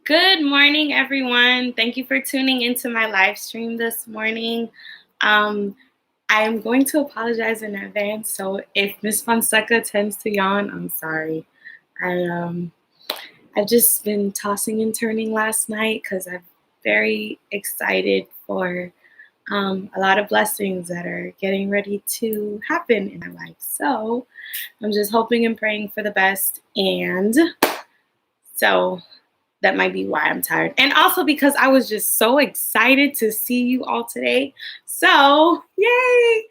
Good morning, everyone. Thank you for tuning into my live stream this morning. Um, I'm going to apologize in advance. So if Miss Fonseca tends to yawn, I'm sorry. I've just been tossing and turning last night because I'm very excited for a lot of blessings that are getting ready to happen in my life. So I'm just hoping and praying for the best. And so that might be why I'm tired. And also because I was just so excited to see you all today. So, yay!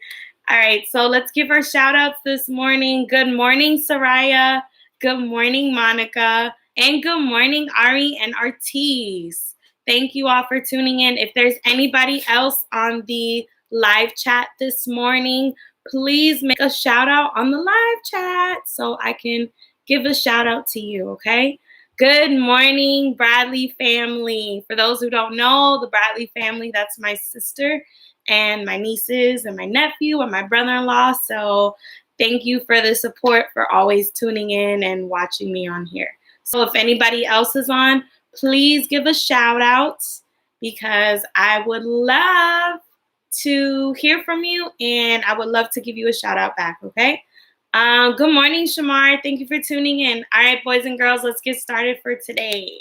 All right, so let's give our shout outs this morning. Good morning, Soraya. Good morning, Monica. And good morning, Ari and Artis. Thank you all for tuning in. If there's anybody else on the live chat this morning, please make a shout out on the live chat so I can give a shout out to you, okay? Good morning, Bradley family. For those who don't know, the Bradley family, that's my sister and my nieces and my nephew and my brother-in-law. So thank you for the support, for always tuning in and watching me on here. So if anybody else is on, please give a shout out because I would love to hear from you and I would love to give you a shout out back, okay? Good morning, Shamar. Thank you for tuning in. All right, boys and girls, let's get started for today.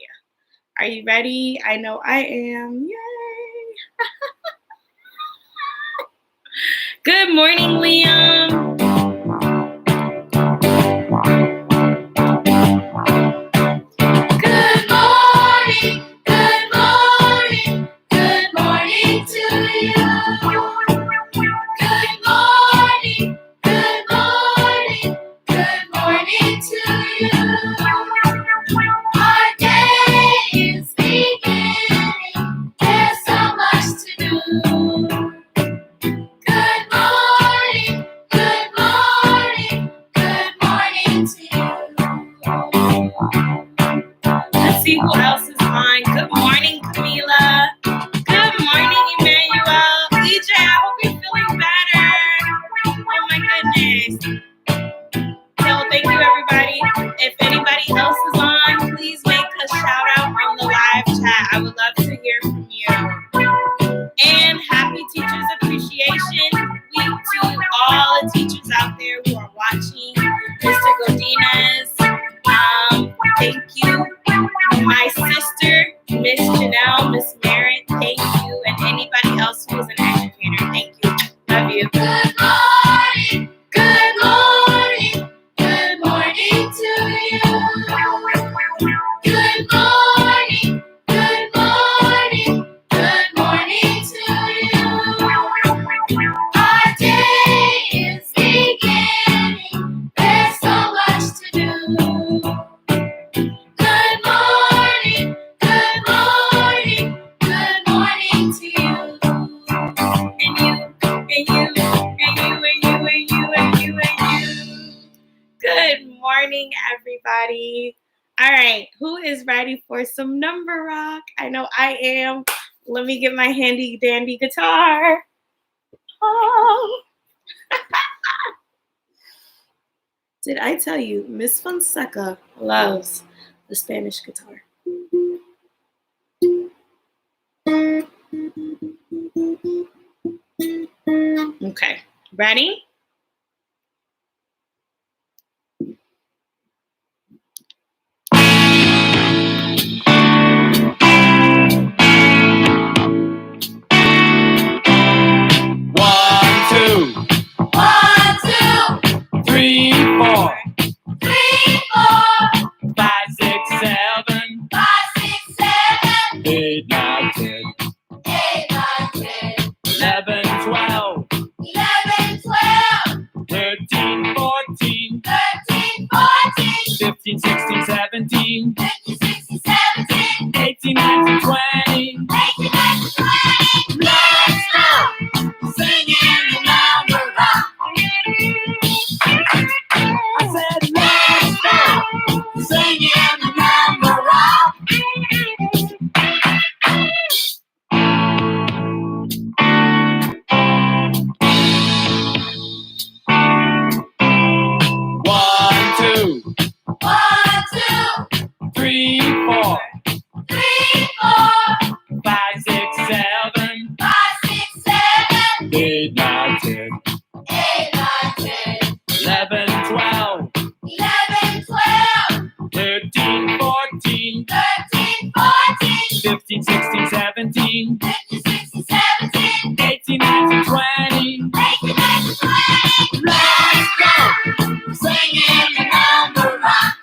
Are you ready? I know I am. Yay! Good morning, Liam. Good morning, good morning, good morning to you. Good morning, good morning, good morning to you. Our day is beginning, there's so much to do. Good morning, good morning, good morning to you. Let's see who else is on. Good morning, Camila. Good morning, Emmanuel. EJ, I hope you're feeling better. Oh my goodness. So thank you, everybody. If anybody else is on, please make a shout out on the live chat. I would love to hear from you. And happy Teachers Appreciation Week to all the teachers out there who are watching. Mr. Godinez, thank you. My sister, Miss Janelle, Miss Merritt, thank you. And anybody else who is an educator, thank you. Love you. Good morning, good morning, good morning to you. Good morning, good morning, good morning to you. Our day is beginning, there's so much to do. Good morning, good morning, good morning to you. And you, and you, and you, and you, and you, and you, and you. Good morning, everybody. All right, who is ready for some number rock? I know I am. Let me get my handy dandy guitar. Oh. Did I tell you, Miss Fonseca loves the Spanish guitar? Okay, ready? One, two, 3, 4, 3, 4, 5, 6, 7, 5, 6, 7, 8, 9, 10, 8, 9, 10, 11, 12, 11, 12, 13, 14, 13, 14, 15, 16, 17, 15, 16, 17, 18, 19, 20. 18, 19, 20. Let's go! Singing the number rock. I said, let's go. Singing the number rock. One, two, 1, 2, 3, 4, 8, 9, 10. 8, 9, 10. 11, 12. 11, 12. 13, 14. 13, 14. 15, 16, 17. 15, 16, 17. 18, 19, 20. 18, 19, 20. Let's go! Singing the number rock.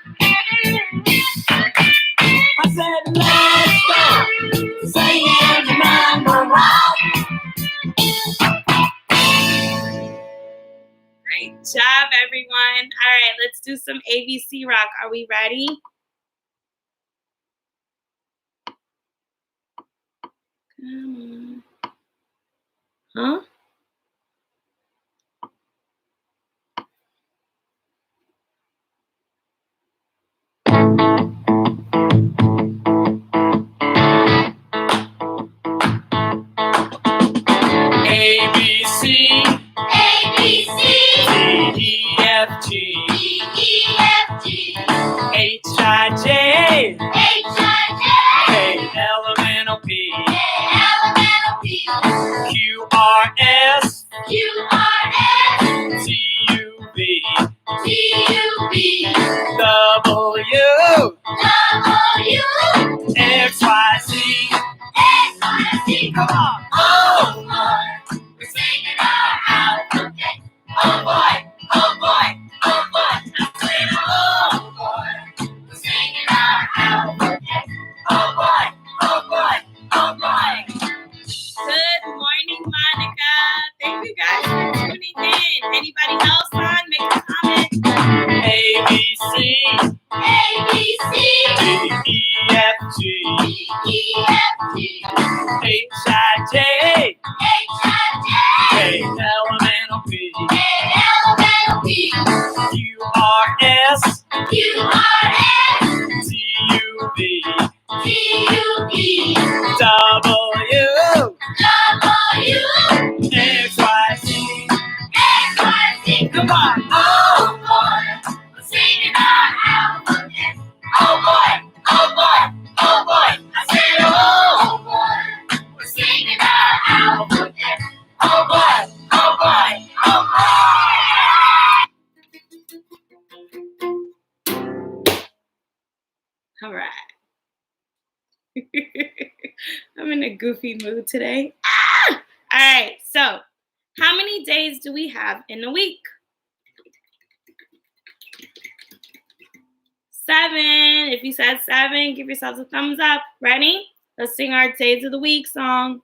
I said, let's go. Singing the number rock. Great job, everyone. All right, let's do some ABC rock. Are we ready? Come on. Huh? A, B, C. A, B, C. D, E, F, G. D, E, F, G. H, I, J. H, I, J. K, L, M, N, O, P. K, L, M, N, O, P. Q, R, S. Q, R, S. T, U, V. T, U, V. W. W. X, Y, Z. X, Y, Z. Come on. Oh, boy. We're singing our alphabet. Oh, boy. Oh, boy. Oh, boy. I'm saying, oh, boy. We're singing our alphabet. Oh, boy. Oh, boy. Oh, boy. Good morning, Monica. Thank you guys for tuning in. Anybody else on? Make a comment. A, B, C. A, B, C. D, E, F, G. D, E, F, G. H, I, J. H, I, K, J. L, M, N, O, P. K, L, M, N, O, P. Q, R, S. Q, R, S. T, U, V. T, U, V. W. W. X, Y, Z. X, Y, Z. Come on. Oh, boy. We're singing our alphabet. Oh, boy. Oh, boy. Oh, boy. I said, oh, boy. We're singing our alphabet. Oh, boy. Oh, boy. Oh, boy. All right. I'm in a goofy mood today. Ah! All right, so how many days do we have in a week? 7. If you said 7, give yourselves a thumbs up. Ready? Let's sing our Days of the Week song.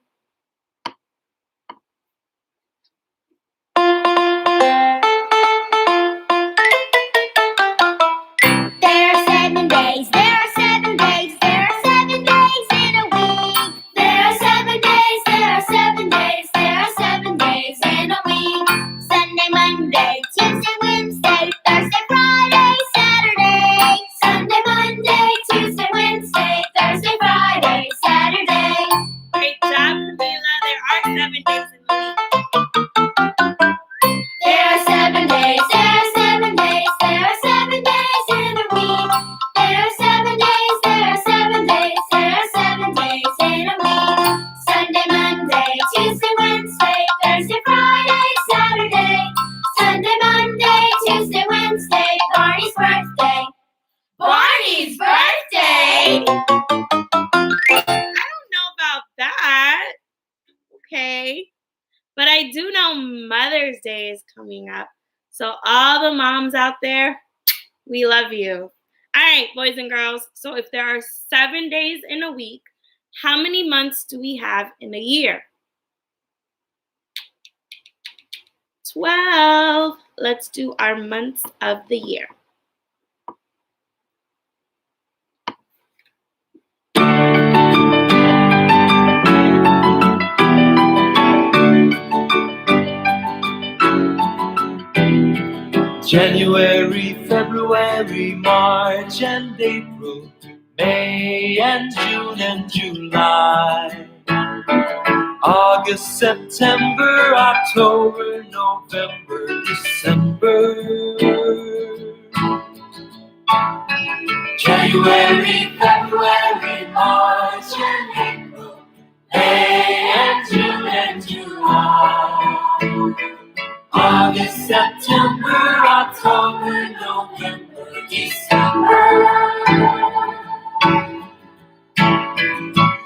There are 7 days, there are 7 days, there are 7 days in a week. There are 7 days, there are 7 days, there are 7 days in a week. Sunday, Monday, Tuesday, Wednesday, Thursday, Friday, Saturday. Sunday, Monday, Tuesday, Wednesday, Thursday, Friday, Saturday. Great job, Camila. There are 7 days in a week. There are 7 days, there are 7 days, there are 7 days in a week. There are 7 days, there are 7 days, there are 7 days in a week. Sunday, Monday, Tuesday, Wednesday, Thursday, Friday, Saturday. Sunday, Monday, Tuesday, Wednesday, Barney's birthday. Barney's birthday! I don't know about that. Okay. But I do know Mother's Day is coming up. So all the moms out there, we love you. All right, boys and girls. So if there are 7 days in a week, how many months do we have in a year? 12. Let's do our months of the year. January, February, March, and April, May, and June, and July. August, September, October, November, December. January, February, March, and April, May, and June, and July. August, September, October, November, December.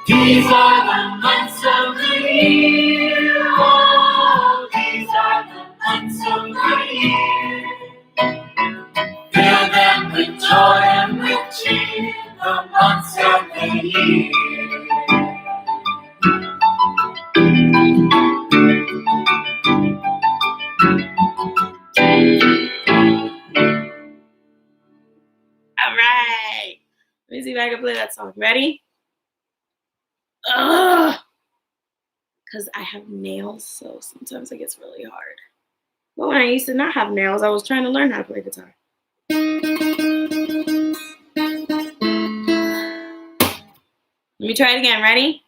These are the months of the year. Oh, these are the months of the year. Fill them with joy and with cheer. The months of the year. All right. Let me see if I can play that song. Ready? Ugh. Because I have nails, so sometimes it gets really hard. But when I used to not have nails, I was trying to learn how to play guitar. Let me try it again. Ready?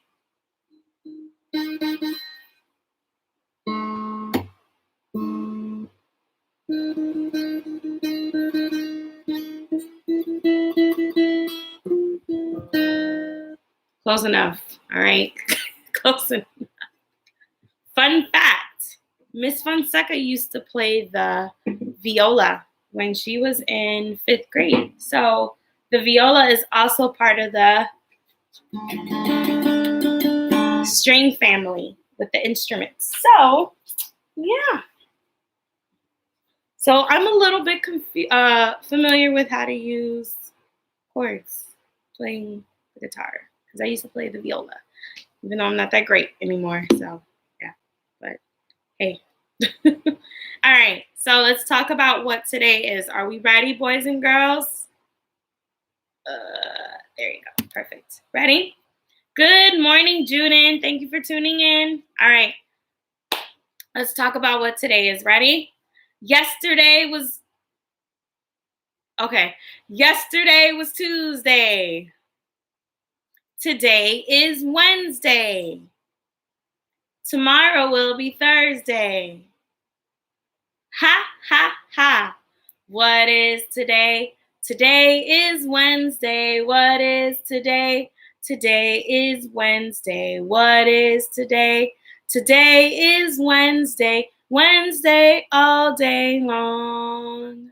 Close enough. All right. Close enough. Fun fact. Miss Fonseca used to play the viola when she was in 5th grade. So the viola is also part of the string family with the instruments. So, yeah. So I'm a little bit familiar with how to use chords playing the guitar because I used to play the viola, even though I'm not that great anymore. So, yeah. But, hey. All right. So let's talk about what today is. Are we ready, boys and girls? There you go. Perfect. Ready? Good morning, Juden. Thank you for tuning in. All right. Let's talk about what today is. Ready? Yesterday was Tuesday. Today is Wednesday. Tomorrow will be Thursday. Ha, ha, ha. What is today? Today is Wednesday. What is today? Today is Wednesday. What is today? Today is Wednesday. Wednesday all day long.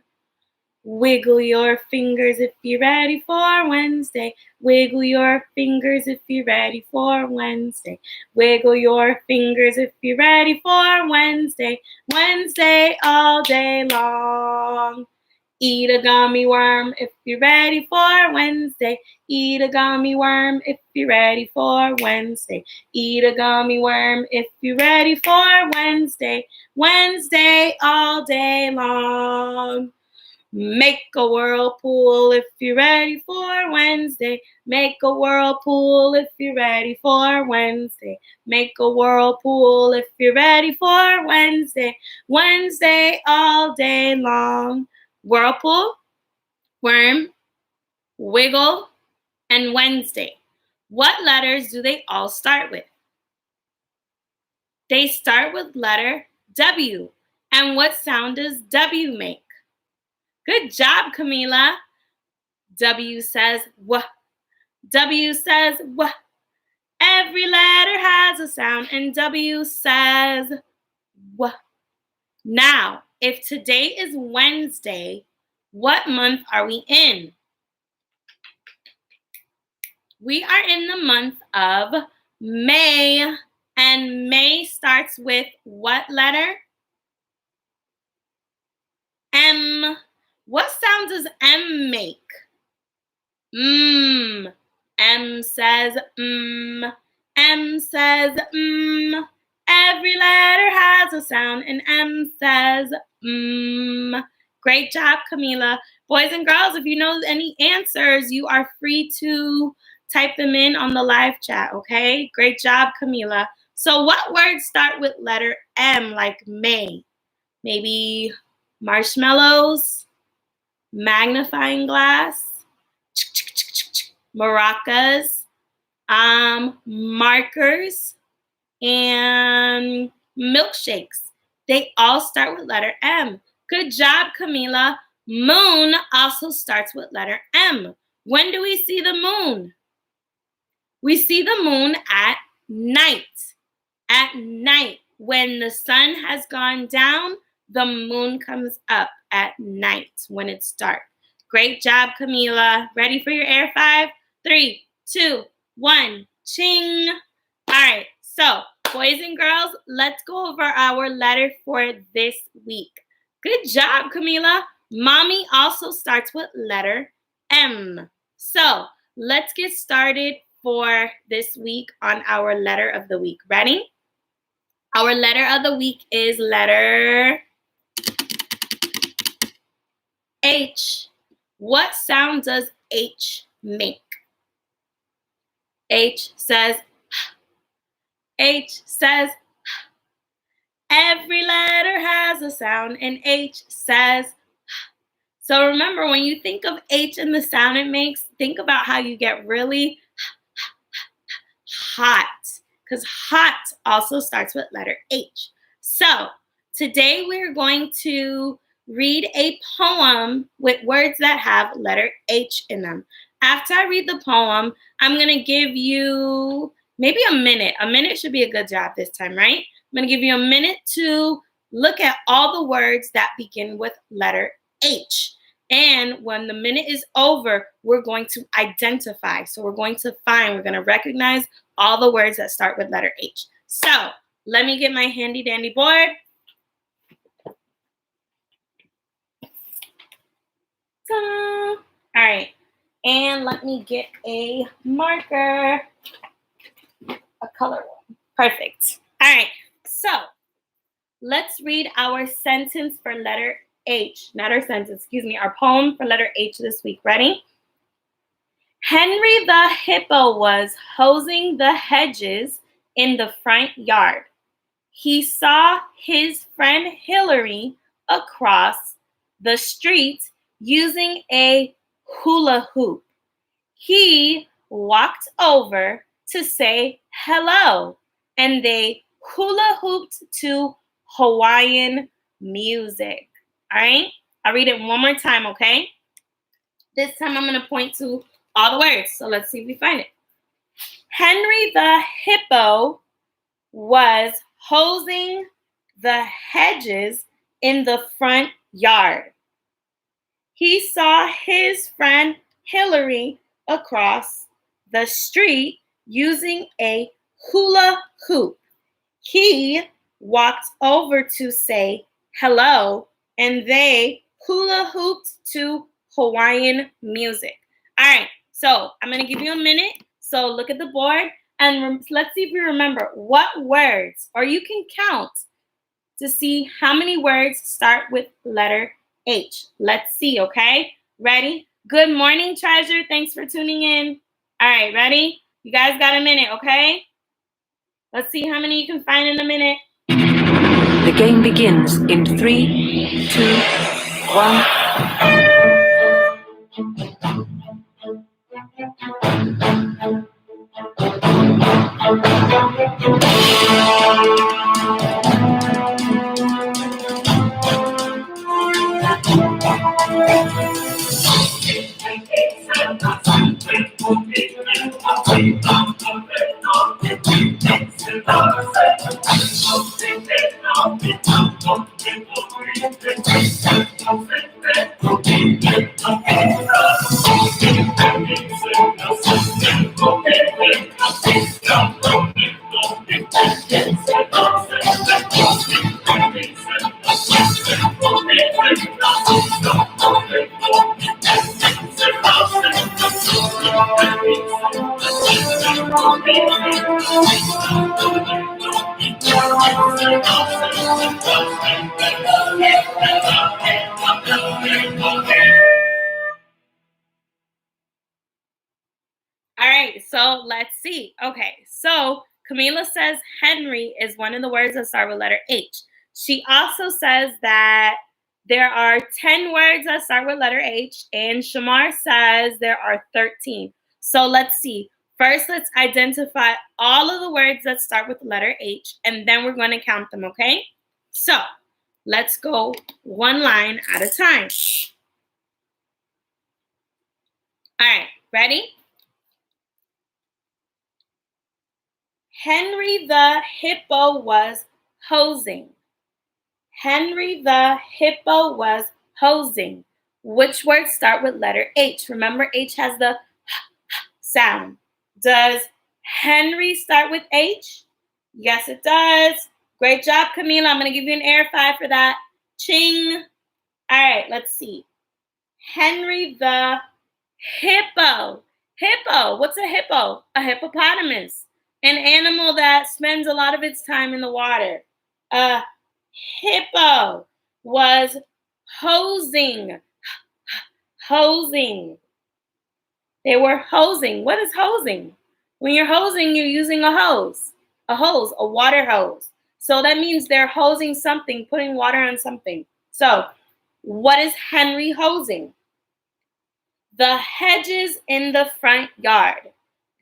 Wiggle your fingers if you're ready for Wednesday. Wiggle your fingers if you're ready for Wednesday. Wiggle your fingers if you're ready for Wednesday. Wednesday all day long. Eat a gummy worm if you're ready for Wednesday. Eat a gummy worm if you're ready for Wednesday. Eat a gummy worm if you're ready for Wednesday. Wednesday all day long. Make a whirlpool if you're ready for Wednesday. Make a whirlpool if you're ready for Wednesday. Make a whirlpool if you're ready for Wednesday. Wednesday all day long. Whirlpool, worm, wiggle, and Wednesday. What letters do they all start with? They start with letter W. And what sound does W make? Good job, Camila. W says W. W says W. Every letter has a sound, and W says W. Now, if today is Wednesday, what month are we in? We are in the month of May, and May starts with what letter? M. What sound does M make? M says M says Every letter has a sound, and M says Great job, Camila. Boys and girls, if you know any answers, you are free to type them in on the live chat, okay? Great job, Camila. So what words start with letter M, like May? Maybe marshmallows, magnifying glass, maracas, markers, and milkshakes. They all start with letter M. Good job, Camila. Moon also starts with letter M. When do we see the moon? We see the moon at night. At night, when the sun has gone down, the moon comes up at night when it's dark. Great job, Camila. Ready for your air 5? 3, 2, 1. Ching. All right, so boys and girls, let's go over our letter for this week. Good job, Camila. Mommy also starts with letter M. So let's get started for this week on our letter of the week. Ready? Our letter of the week is letter H. What sound does H make? H says, H says, every letter has a sound, and H says. So remember, when you think of H and the sound it makes, think about how you get really hot, because hot also starts with letter H. So today we're going to read a poem with words that have letter H in them. After I read the poem, I'm going to give you maybe a minute. A minute should be a good job this time, right? I'm going to give you a minute to look at all the words that begin with letter H. And when the minute is over, we're going to identify. So we're going to recognize all the words that start with letter H. So let me get my handy dandy board. Ta-da! All right. And let me get a marker, a color one. Perfect. All right. So let's read our sentence for letter H. Not our sentence, our poem for letter H this week. Ready? Henry the hippo was hosing the hedges in the front yard. He saw his friend Hillary across the street using a hula hoop. He walked over to say hello, and they hula hooped to Hawaiian music. All right? I'll read it one more time, okay? This time I'm going to point to all the words. So let's see if we find it. Henry the hippo was hosing the hedges in the front yard. He saw his friend Hillary across the street using a hula hoop. He walked over to say hello, and they hula hooped to Hawaiian music. All right, so I'm going to give you a minute. So look at the board, and let's see if you remember what words, or you can count to see how many words start with letter H. Let's see, okay? Ready? Good morning, Treasure. Thanks for tuning in. All right, ready? You guys got a minute, okay? Let's see how many you can find in a minute. The game begins in 3, 2, 1. All right, so let's see. Okay, so Camila says Henry is one of the words that start with letter H. She also says that there are 10 words that start with letter H, and Shamar says there are 13. So let's see. First, let's identify all of the words that start with the letter H, and then we're going to count them, okay? So let's go one line at a time. All right, ready? Henry the hippo was hosing. Henry the hippo was hosing. Which words start with letter H? Remember, H has the sound. Does Henry start with H? Yes, it does. Great job, Camila. I'm going to give you an air 5 for that. Ching. All right, let's see. Henry the hippo. Hippo. What's a hippo? A hippopotamus. An animal that spends a lot of its time in the water. A hippo was hosing. Hosing. They were hosing. What is hosing? When you're hosing, you're using a hose, a water hose. So that means they're hosing something, putting water on something. So what is Henry hosing? The hedges in the front yard.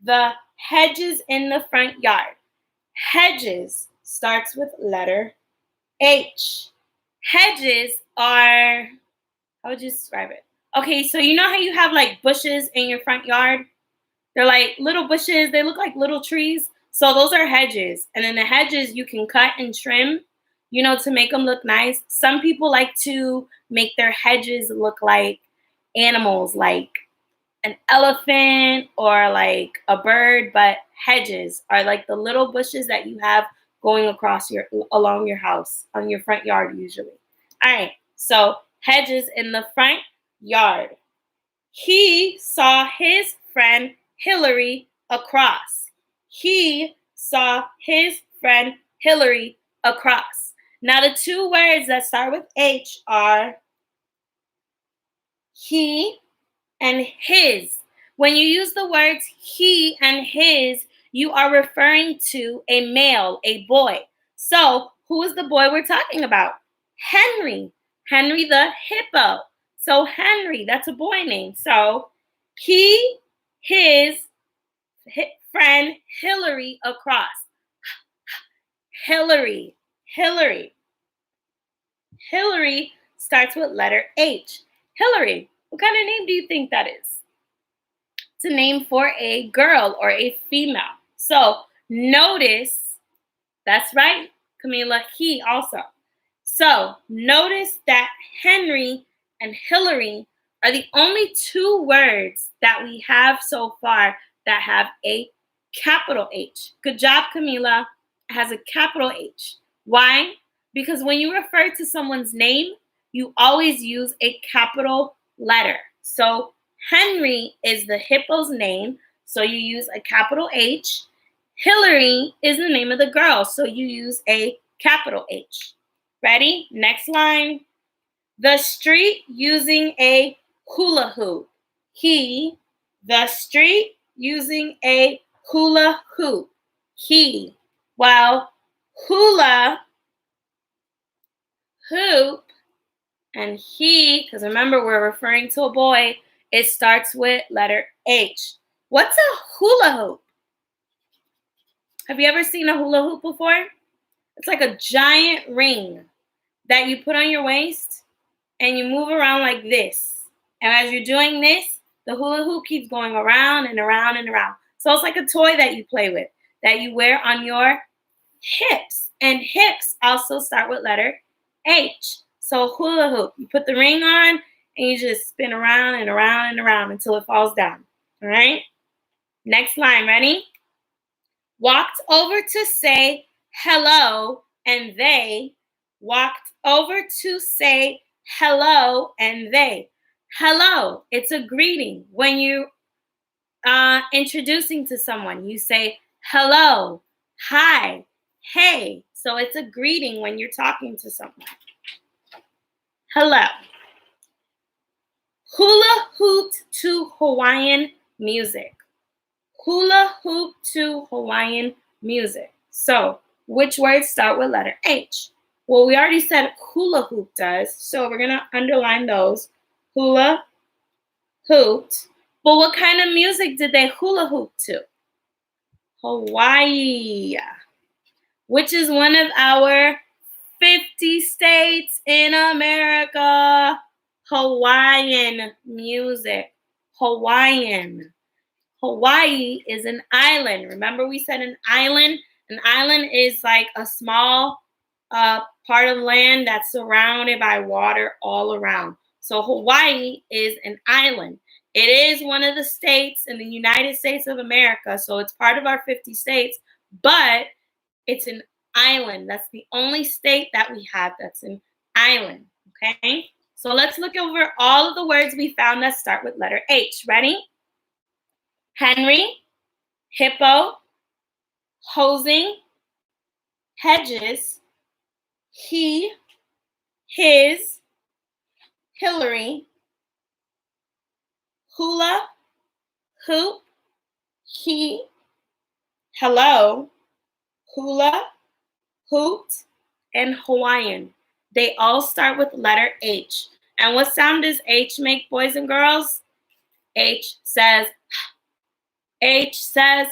The hedges in the front yard. Hedges starts with letter H. Hedges are, how would you describe it? Okay, so you know how you have like bushes in your front yard? They're like little bushes. They look like little trees. So those are hedges. And then the hedges you can cut and trim, to make them look nice. Some people like to make their hedges look like animals, like an elephant or like a bird. But hedges are like the little bushes that you have going along your house, on your front yard usually. All right, so hedges in the front yard. He saw his friend Hillary across. He saw his friend Hillary across. Now the two words that start with H are he and his. When you use the words he and his, you are referring to a male, a boy. So who is the boy we're talking about? Henry. Henry the hippo. So Henry, that's a boy name. So his friend Hillary across. Hillary. Hillary. Hillary starts with letter H. Hillary. What kind of name do you think that is? It's a name for a girl or a female. So notice, that's right, Camila, he also. So notice that Henry and Hillary are the only two words that we have so far that have a capital H. Good job, Camila. It has a capital H. Why? Because when you refer to someone's name, you always use a capital letter. So Henry is the hippo's name, so you use a capital H. Hillary is the name of the girl, so you use a capital H. Ready? Next line. The street using a hula hoop. The street using a hula hoop. He. Well, hula hoop and he, because remember we're referring to a boy, it starts with letter H. What's a hula hoop? Have you ever seen a hula hoop before? It's like a giant ring that you put on your waist and you move around like this. And as you're doing this, the hula hoop keeps going around and around and around. So it's like a toy that you play with, that you wear on your hips. And hips also start with letter H. So hula hoop, you put the ring on and you just spin around and around and around until it falls down. All right? Next line, ready? Walked over to say hello, and they walked over to say hello, and they. Hello, it's a greeting. When you introducing to someone, you say hello, hi, hey. So it's a greeting when you're talking to someone. Hello. Hula hooped to Hawaiian music. Hula hoop to Hawaiian music. So, which words start with letter H? Well, we already said hula hoop does, so we're going to underline those. Hula hooped. But what kind of music did they hula hoop to? Hawaii, which is one of our 50 states in America. Hawaiian music. Hawaiian. Hawaii is an island. Remember we said an island? An island is like a small part of land that's surrounded by water all around. So Hawaii is an island. It is one of the states in the United States of America, so it's part of our 50 states, but it's an island. That's the only state that we have that's an island, okay? So let's look over all of the words we found that start with letter H. Ready? Henry, hippo, hosing, hedges, he, his, Hillary, hula, hoop, he, hello, hula, hoot, and Hawaiian. They all start with letter H. And what sound does H make, boys and girls? H says, H says,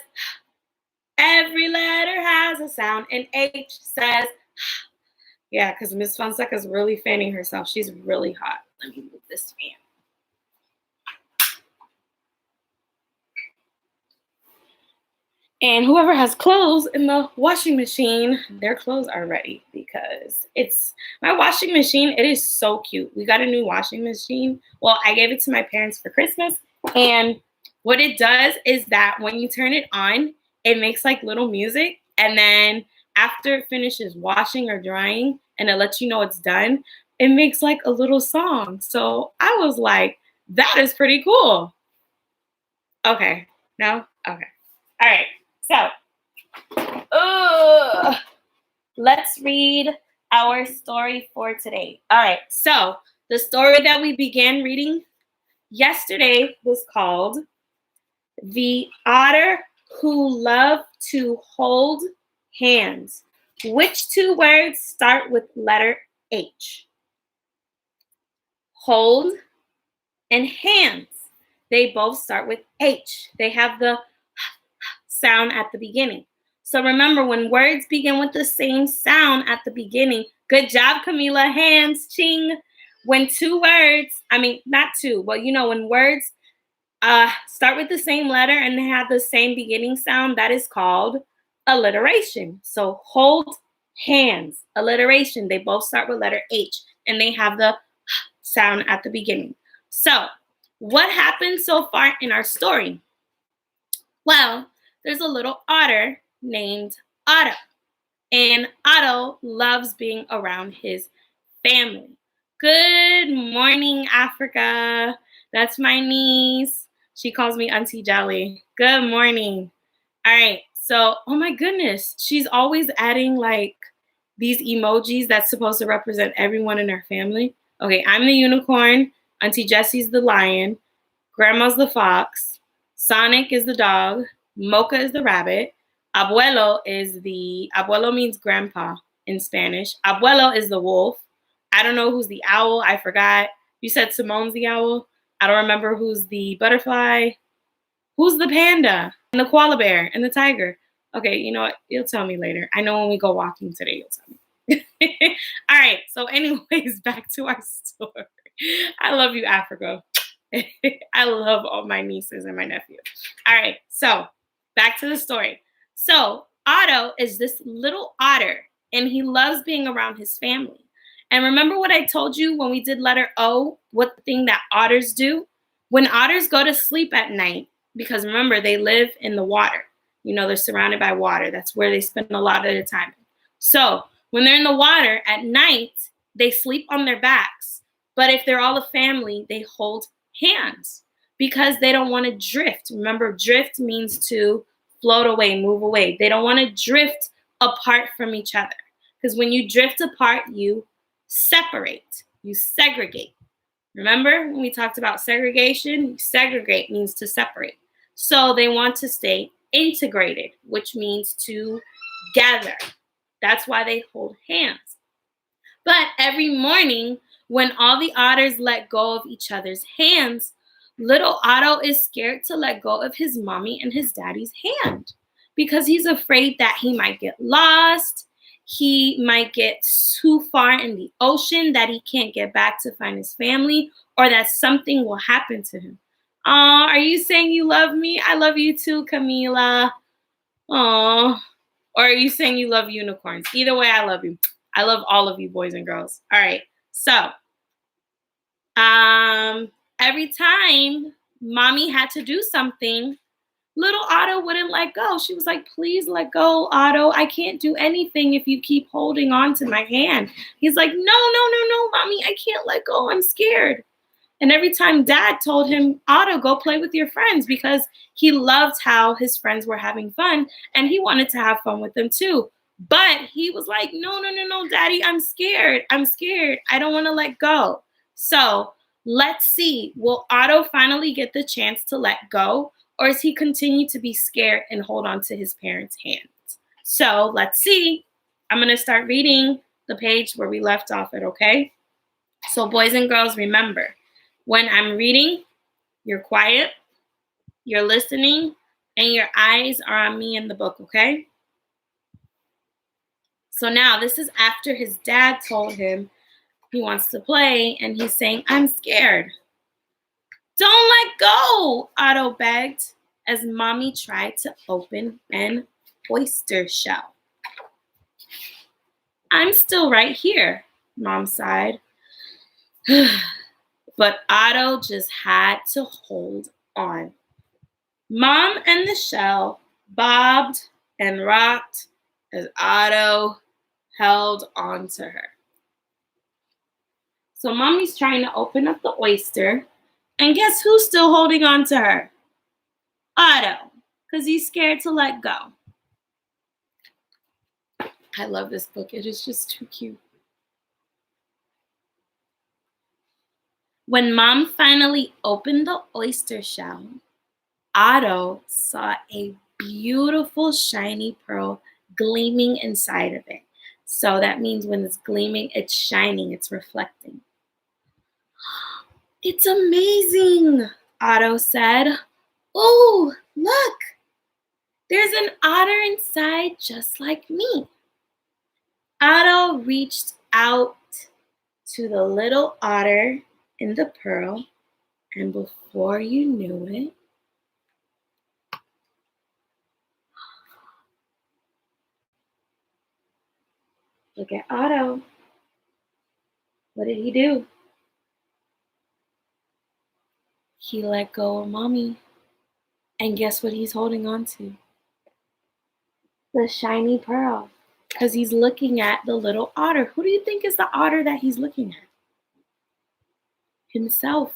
every letter has a sound, and H says, yeah, because Miss Fonseca's really fanning herself. She's really hot. Let me move this fan. And whoever has clothes in the washing machine, their clothes are ready because it's my washing machine. It is so cute. We got a new washing machine. Well, I gave it to my parents for Christmas. And what it does is that when you turn it on, it makes like little music. And then after it finishes washing or drying and it lets you know it's done, it makes like a little song. So I was like, that is pretty cool. Okay. No? Okay. All right. So, let's read our story for today. All right, so the story that we began reading yesterday was called The Otter Who Loved to Hold Hands. Which two words start with letter H? Hold and hands. They both start with H. They have the sound at the beginning. So remember, when words begin with the same sound at the beginning, good job, Camila, hands, ching. When two words, not two, but when words start with the same letter and they have the same beginning sound, that is called alliteration. So hold hands, alliteration. They both start with letter H and they have the sound at the beginning. So what happened so far in our story? Well, there's a little otter named Otto. And Otto loves being around his family. Good morning, Africa. That's my niece. She calls me Auntie Jelly. Good morning. All right. So, oh my goodness. She's always adding like these emojis that's supposed to represent everyone in our family. Okay, I'm the unicorn. Auntie Jessie's the lion. Grandma's the fox. Sonic is the dog. Mocha is the rabbit. Abuelo means grandpa in Spanish. Abuelo is the wolf. I don't know who's the owl. I forgot. You said Simone's the owl. I don't remember who's the butterfly. Who's the panda? And the koala bear and the tiger. Okay, you know what? You'll tell me later. I know when we go walking today, you'll tell me. All right. So anyways, back to our story. I love you, Africa. I love all my nieces and my nephew. All right. So back to the story. So Otto is this little otter, and he loves being around his family. And remember what I told you when we did letter O, what the thing that otters do? When otters go to sleep at night, because remember, they live in the water. They're surrounded by water. That's where they spend a lot of their time. So when they're in the water at night, they sleep on their backs. But if they're all a family, they hold hands because they don't want to drift. Remember, drift means to float away, move away. They don't want to drift apart from each other. Because when you drift apart, you separate, you segregate. Remember when we talked about segregation? Segregate means to separate. So they want to stay integrated, which means together. That's why they hold hands. But every morning, when all the otters let go of each other's hands, little Otto is scared to let go of his mommy and his daddy's hand because he's afraid that he might get lost. He might get too far in the ocean that he can't get back to find his family, or that something will happen to him. Aw, are you saying you love me? I love you too, Camila. Aw. Or are you saying you love unicorns? Either way, I love you. I love all of you boys and girls. All right. So, every time mommy had to do something, little Otto wouldn't let go. She was like, please let go, Otto. I can't do anything if you keep holding on to my hand. He's like, no, mommy, I can't let go. I'm scared. And every time dad told him, Otto, go play with your friends, because he loved how his friends were having fun and he wanted to have fun with them too. But he was like, no, daddy, I'm scared. I don't want to let go. So let's see, will Otto finally get the chance to let go, or is he continue to be scared and hold on to his parents' hands? So let's see. I'm going to start reading the page where we left off at, okay? So boys and girls, remember, when I'm reading, you're quiet, you're listening, and your eyes are on me in the book, okay? So now this is after his dad told him he wants to play, and he's saying, I'm scared. Don't let go, Otto begged, as mommy tried to open an oyster shell. I'm still right here, mom sighed. But Otto just had to hold on. Mom and the shell bobbed and rocked as Otto held on to her. So mommy's trying to open up the oyster, and guess who's still holding on to her? Otto, because he's scared to let go. I love this book. It is just too cute. When mom finally opened the oyster shell, Otto saw a beautiful shiny pearl gleaming inside of it. So that means when it's gleaming, it's shining, it's reflecting. It's amazing, Otto said. Oh, look, there's an otter inside just like me. Otto reached out to the little otter in the pearl, and before you knew it, look at Otto. What did he do? He let go of mommy. And guess what he's holding on to? The shiny pearl. Because he's looking at the little otter. Who do you think is the otter that he's looking at? Himself.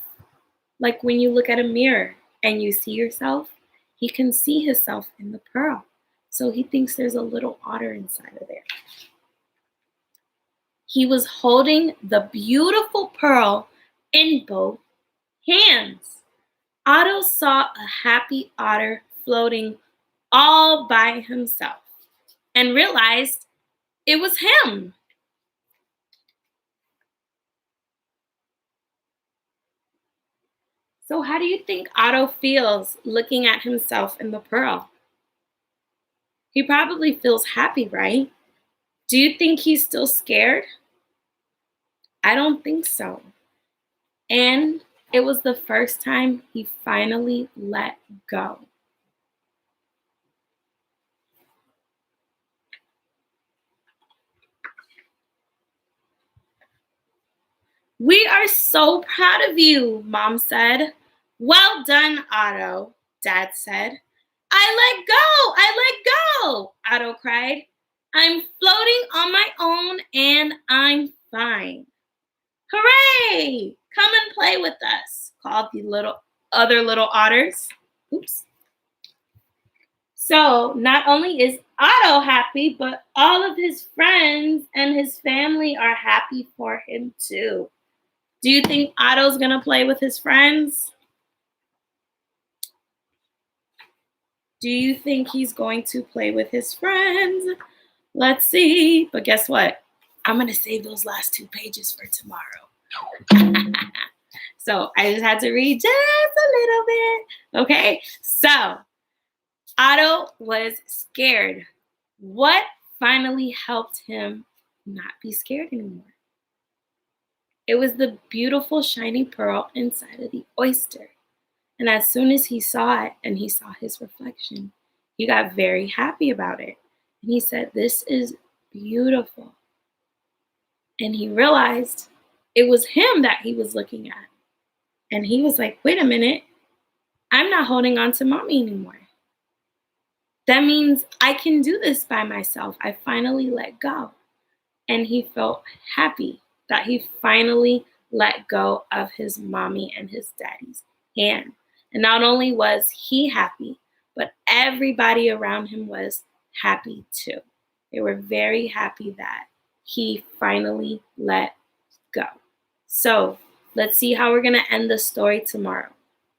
Like when you look at a mirror and you see yourself, he can see himself in the pearl. So he thinks there's a little otter inside of there. He was holding the beautiful pearl in both hands. Otto saw a happy otter floating all by himself and realized it was him. So how do you think Otto feels looking at himself in the pearl? He probably feels happy, right? Do you think he's still scared? I don't think so. And it was the first time he finally let go. We are so proud of you, Mom said. Well done, Otto, Dad said. I let go, Otto cried. I'm floating on my own and I'm fine. Hooray! Come and play with us, called the other little otters. Oops. So not only is Otto happy, but all of his friends and his family are happy for him too. Do you think Otto's gonna play with his friends? Do you think he's going to play with his friends? Let's see. But guess what? I'm gonna save those last 2 pages for tomorrow. So I just had to read just a little bit. Okay, so Otto was scared. What finally helped him not be scared anymore? It was the beautiful shiny pearl inside of the oyster. And as soon as he saw it and he saw his reflection, he got very happy about it. And he said, this is beautiful. And he realized it was him that he was looking at. And he was like, wait a minute, I'm not holding on to mommy anymore. That means I can do this by myself. I finally let go. And he felt happy that he finally let go of his mommy and his daddy's hand. And not only was he happy, but everybody around him was happy too. They were very happy that he finally let go. So let's see how we're going to end the story tomorrow.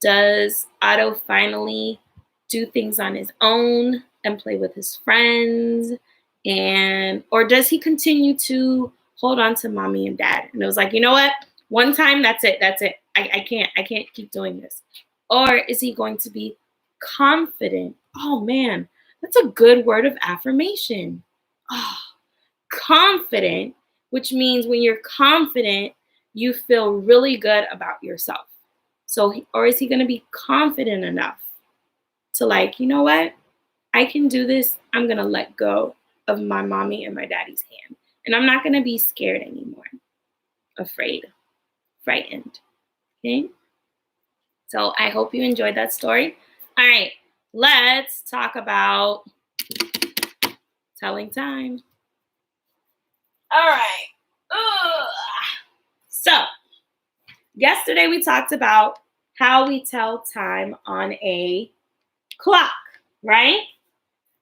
Does Otto finally do things on his own and play with his friends? Or does he continue to hold on to mommy and dad? And it was like, you know what? One time, that's it. I can't keep doing this. Or is he going to be confident? Oh man, that's a good word of affirmation. Oh, confident, which means when you're confident, you feel really good about yourself. So, or is he going to be confident enough to like, you know what? I can do this. I'm going to let go of my mommy and my daddy's hand. And I'm not going to be scared anymore, afraid, frightened. Okay? So I hope you enjoyed that story. All right, let's talk about telling time. All right. Ugh. So yesterday we talked about how we tell time on a clock, right?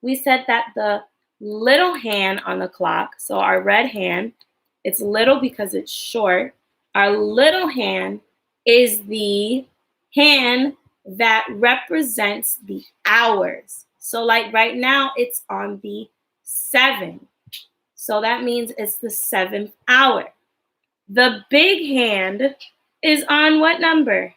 We said that the little hand on the clock, so our red hand, it's little because it's short. Our little hand is the hand that represents the hours. So like right now, it's on the 7. So that means it's the 7th hour. The big hand is on what number?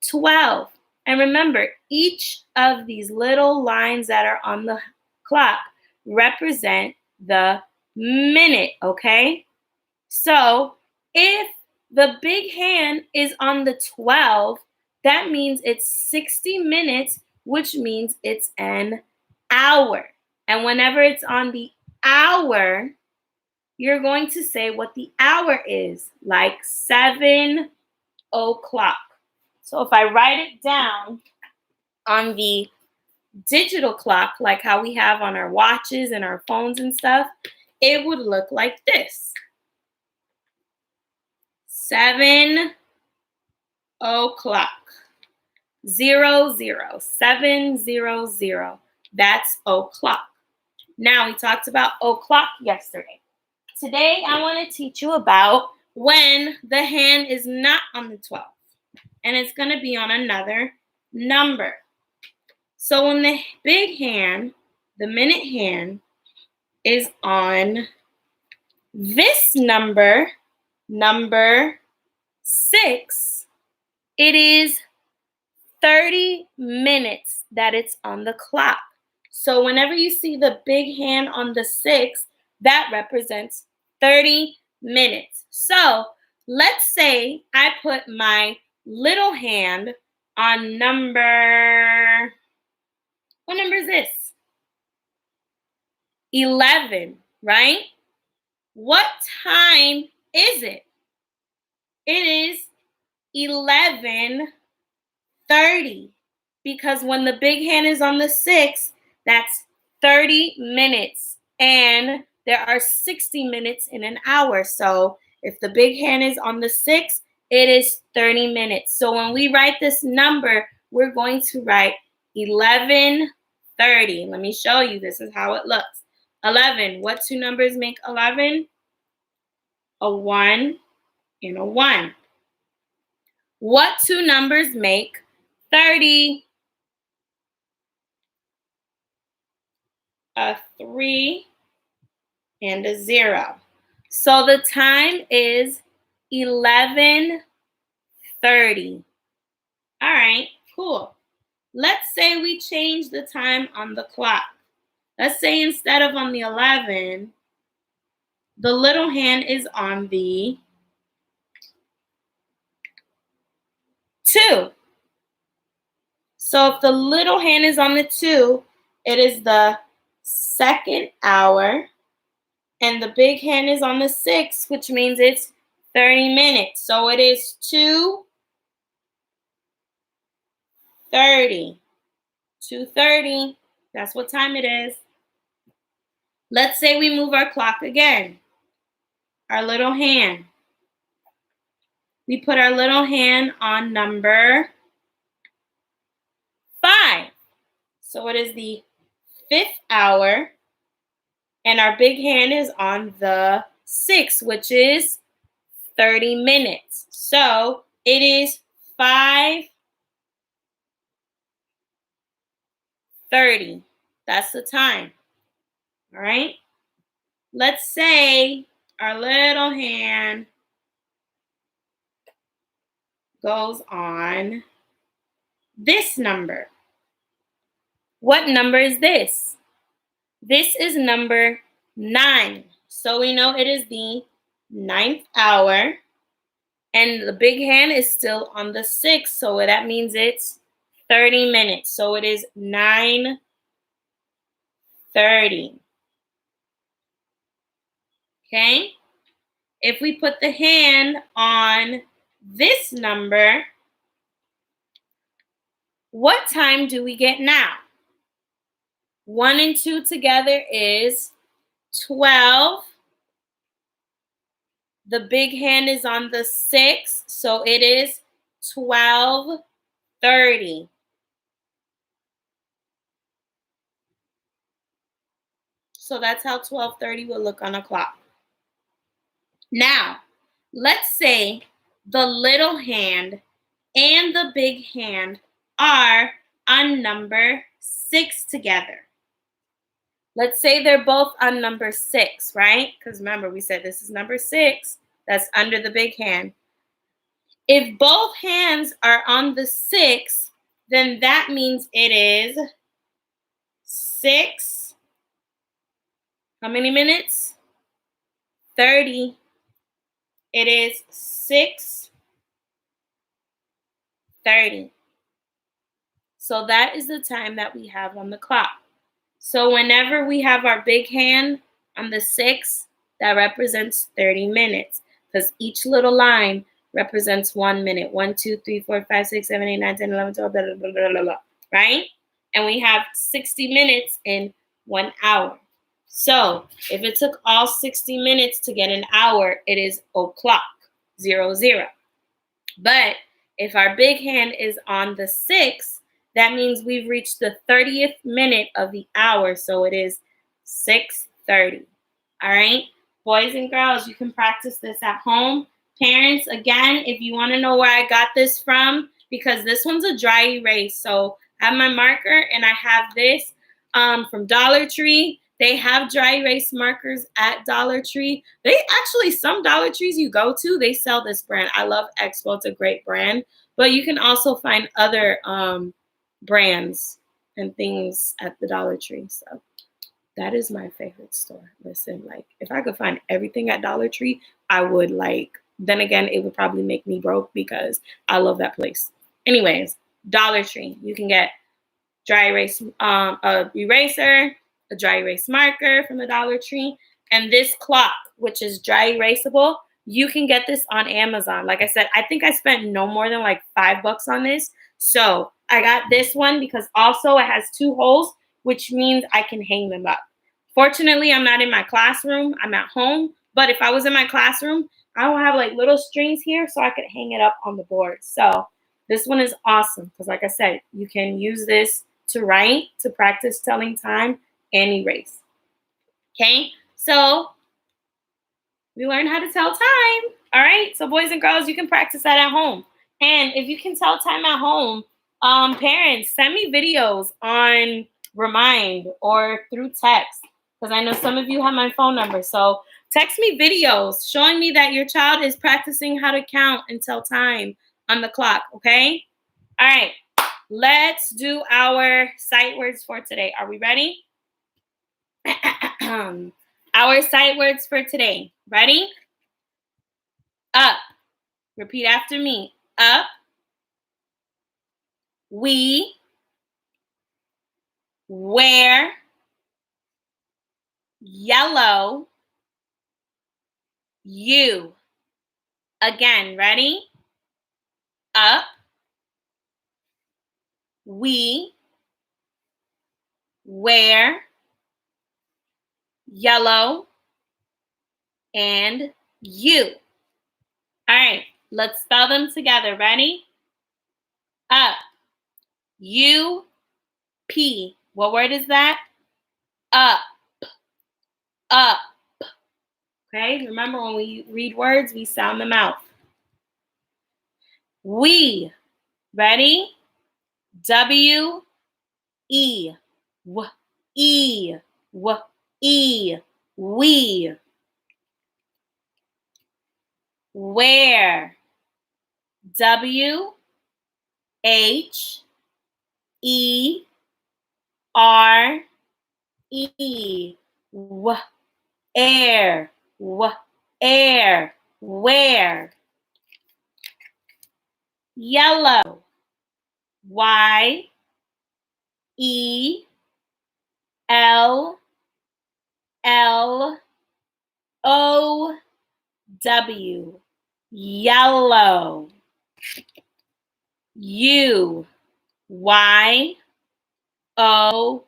12. And remember, each of these little lines that are on the clock represent the minute, okay? So if the big hand is on the 12, that means it's 60 minutes, which means it's an hour. And whenever it's on the hour, you're going to say what the hour is, like 7 o'clock. So if I write it down on the digital clock, like how we have on our watches and our phones and stuff, it would look like this. 7 o'clock. 0, 0. 7, 0, 0. That's o'clock. Now, we talked about o'clock yesterday. Today, I want to teach you about when the hand is not on the 12. And it's going to be on another number. So when the big hand, the minute hand, is on this number, number 6, it is 30 minutes that it's on the clock. So whenever you see the big hand on the 6, that represents 30 minutes. So let's say I put my little hand on number, what number is this? 11, right? What time is it? It is 11:30, because when the big hand is on the 6, that's 30 minutes, and there are 60 minutes in an hour. So if the big hand is on the 6, it is 30 minutes. So when we write this number, we're going to write 11:30. Let me show you. This is how it looks. 11. What two numbers make 11? A 1 and a 1. What two numbers make 30? A 3 and a 0. So the time is 11:30. All right, cool. Let's say we change the time on the clock. Let's say instead of on the 11, the little hand is on the 2. So if the little hand is on the 2, it is the 2nd hour, And the big hand is on the 6, which means it's 30 minutes. So it is 2:30. 2:30. That's what time it is. Let's say we move our clock again. Our little hand. We put our little hand on number 5. So it is the 5th hour. And our big hand is on the 6, which is 30 minutes. So it is 5:30. That's the time. All right. Let's say our little hand goes on this number. What number is this? This is number 9. So we know it is the 9th hour. And the big hand is still on the 6. So that means it's 30 minutes. So it is 9:30. Okay? If we put the hand on this number, what time do we get now? 1 and 2 together is 12. The big hand is on the 6, so it is 12:30. So that's how 12:30 will look on a clock. Now, let's say the little hand and the big hand are on number 6 together. Let's say they're both on number 6, right? Because remember, we said this is number 6. That's under the big hand. If both hands are on the 6, then that means it is 6. How many minutes? 30. It is 6:30. So that is the time that we have on the clock. So whenever we have our big hand on the 6, that represents 30 minutes because each little line represents 1 minute. 1, 2, 3, 4, 5, 6, 7, 8, 9, 10, 11, 12, blah, blah, blah, blah, blah, blah, right? And we have 60 minutes in 1 hour. So if it took all 60 minutes to get an hour, it is o'clock, 00. But if our big hand is on the 6, that means we've reached the 30th minute of the hour. So it is 6:30. All right. Boys and girls, you can practice this at home. Parents, again, if you want to know where I got this from, because this one's a dry erase. So I have my marker and I have this from Dollar Tree. They have dry erase markers at Dollar Tree. They actually, some Dollar Trees you go to, they sell this brand. I love Expo. It's a great brand. But you can also find other brands and things at the Dollar Tree. So that is my favorite store. Listen, like if I could find everything at Dollar Tree, I would then again, it would probably make me broke because I love that place. Anyways, Dollar Tree. You can get dry erase eraser, a dry erase marker from the Dollar Tree, and this clock, which is dry erasable. You can get this on Amazon. Like I said, I think I spent no more than like $5 on this. So I got this one because also it has 2 holes, which means I can hang them up. Fortunately, I'm not in my classroom. I'm at home. But if I was in my classroom, I would have like little strings here so I could hang it up on the board. So this one is awesome because like I said, you can use this to write, to practice telling time, and erase. Okay, so we learned how to tell time. All right, so boys and girls, you can practice that at home. And if you can tell time at home, parents, send me videos on Remind or through text because I know some of you have my phone number. So text me videos showing me that your child is practicing how to count and tell time on the clock, okay? All right, let's do our sight words for today. Are we ready? Our sight words for today. Ready? Up. Repeat after me. Up. We. Wear. Yellow. you. Again, ready? Up, we, where, yellow, and you. All right, let's spell them together. Ready? Up, U, P. What word is that? Up, up. Okay, remember when we read words, we sound them out. We. Ready? W, E, W, E, W, E. We. Where? W, H, E, R, E. W, air, W, air. Where? Yellow. Y, E, L, L, O, W. Yellow. U, Y, O,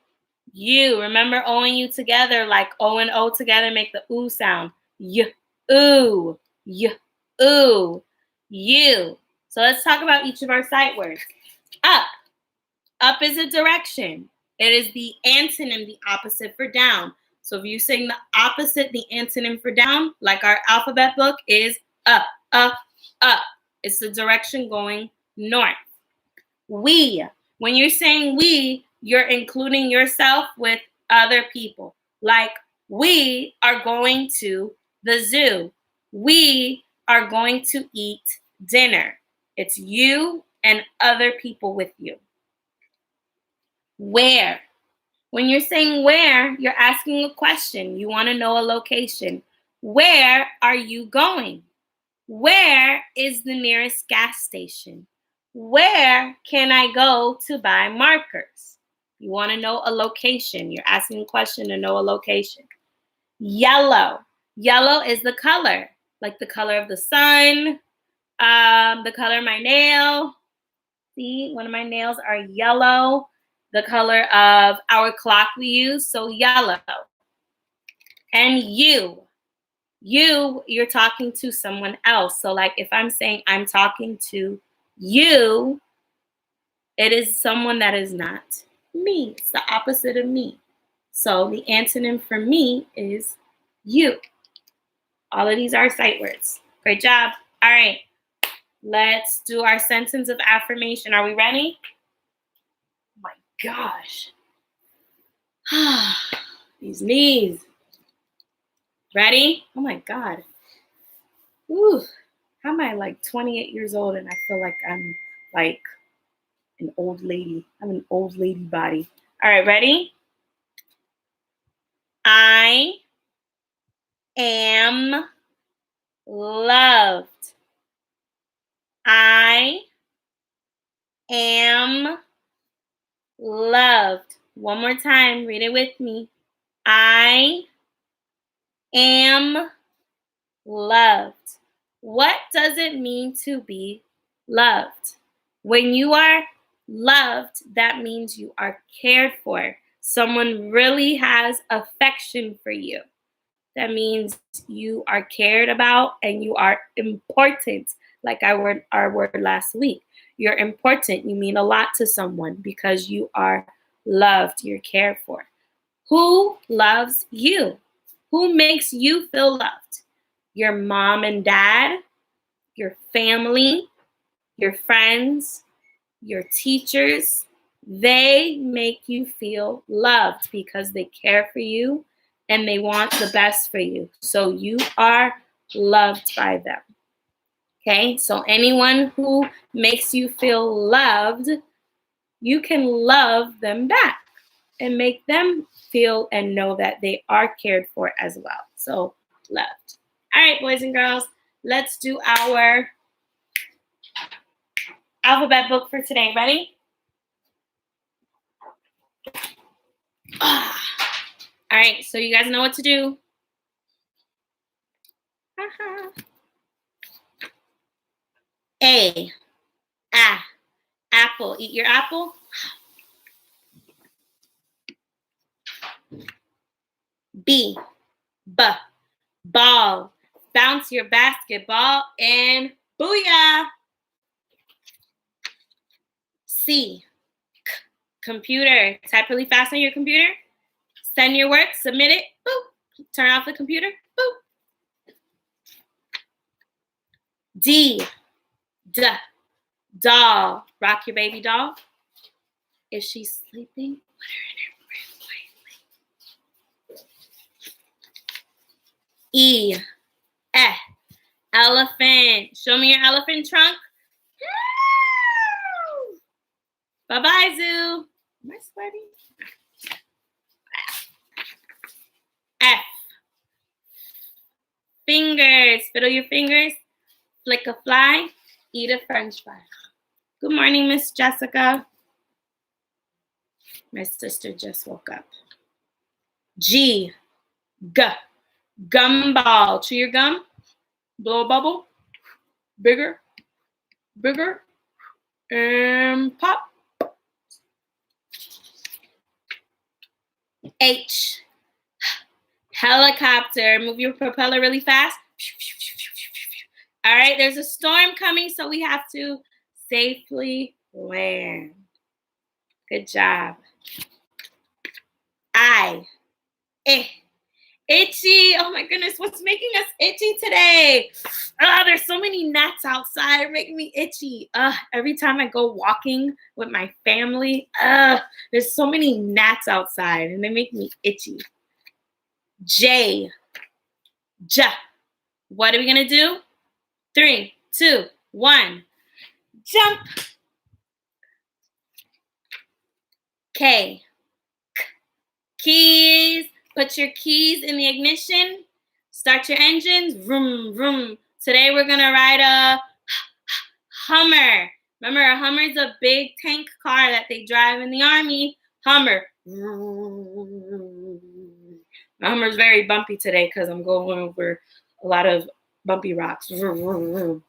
U. Remember O and U together, like O and O together make the oo sound. Y, oo, y, oo, U. So let's talk about each of our sight words. Up. Up is a direction. It is the antonym, the opposite for down. So if you sing the opposite, the antonym for down, like our alphabet book is up, up, up. It's the direction going north. We. When you're saying we, you're including yourself with other people. Like, we are going to the zoo. We are going to eat dinner. It's you and other people with you. Where? When you're saying where, you're asking a question. You want to know a location. Where are you going? Where is the nearest gas station? Where can I go to buy markers? You want to know a location. You're asking a question to know a location. Yellow. Yellow is the color, like the color of the sun, the color of my nail. See, one of my nails are yellow. The color of our clock we use, so yellow. And you. You're talking to someone else. So like if I'm saying I'm talking to you, it is someone that is not me. It's the opposite of me. So the antonym for me is you. All of these are sight words. Great job. All right. Let's do our sentence of affirmation. Are we ready? Oh my gosh. These knees. Ready? Oh my God. Ooh. How am I like 28 years old and I feel like I'm like an old lady? I'm an old lady body. All right, ready? I am loved. I am loved. One more time, read it with me. I am loved. What does it mean to be loved? When you are loved, that means you are cared for. Someone really has affection for you. That means you are cared about and you are important. Like our word last week. You're important. You mean a lot to someone because you are loved. You're cared for. Who loves you? Who makes you feel loved? Your mom and dad, your family, your friends, your teachers. They make you feel loved because they care for you and they want the best for you. So you are loved by them. Okay, so anyone who makes you feel loved, you can love them back and make them feel and know that they are cared for as well. So loved. All right, boys and girls, let's do our alphabet book for today. Ready? All right, so you guys know what to do. A. Apple. Eat your apple. B. Ball. Bounce your basketball and booyah. C. Computer. Type really fast on your computer. Send your work. Submit it. Boop. Turn off the computer. Boop. D. Doll. Rock your baby doll. If she's sleeping, put her in her crib quietly. E. Elephant. Show me your elephant trunk. Bye-bye, zoo. Am I sweating? F. Fingers. Fiddle your fingers. Flick a fly. Eat a french fry. Good morning, Miss Jessica. My sister just woke up. G. Gumball. Chew your gum. Blow a bubble. Bigger. And pop. H. Helicopter. Move your propeller really fast. All right, there's a storm coming, so we have to safely land. Good job. I. Itchy. Oh my goodness, what's making us itchy today? There's so many gnats outside making me itchy. Every time I go walking with my family, there's so many gnats outside and they make me itchy. J. What are we gonna do? 3, 2, 1. Jump. K. Keys. Put your keys in the ignition. Start your engines. Vroom, vroom. Today we're gonna ride a Hummer. Remember, a Hummer is a big tank car that they drive in the Army. Hummer. My Hummer's very bumpy today because I'm going over a lot of bumpy rocks. All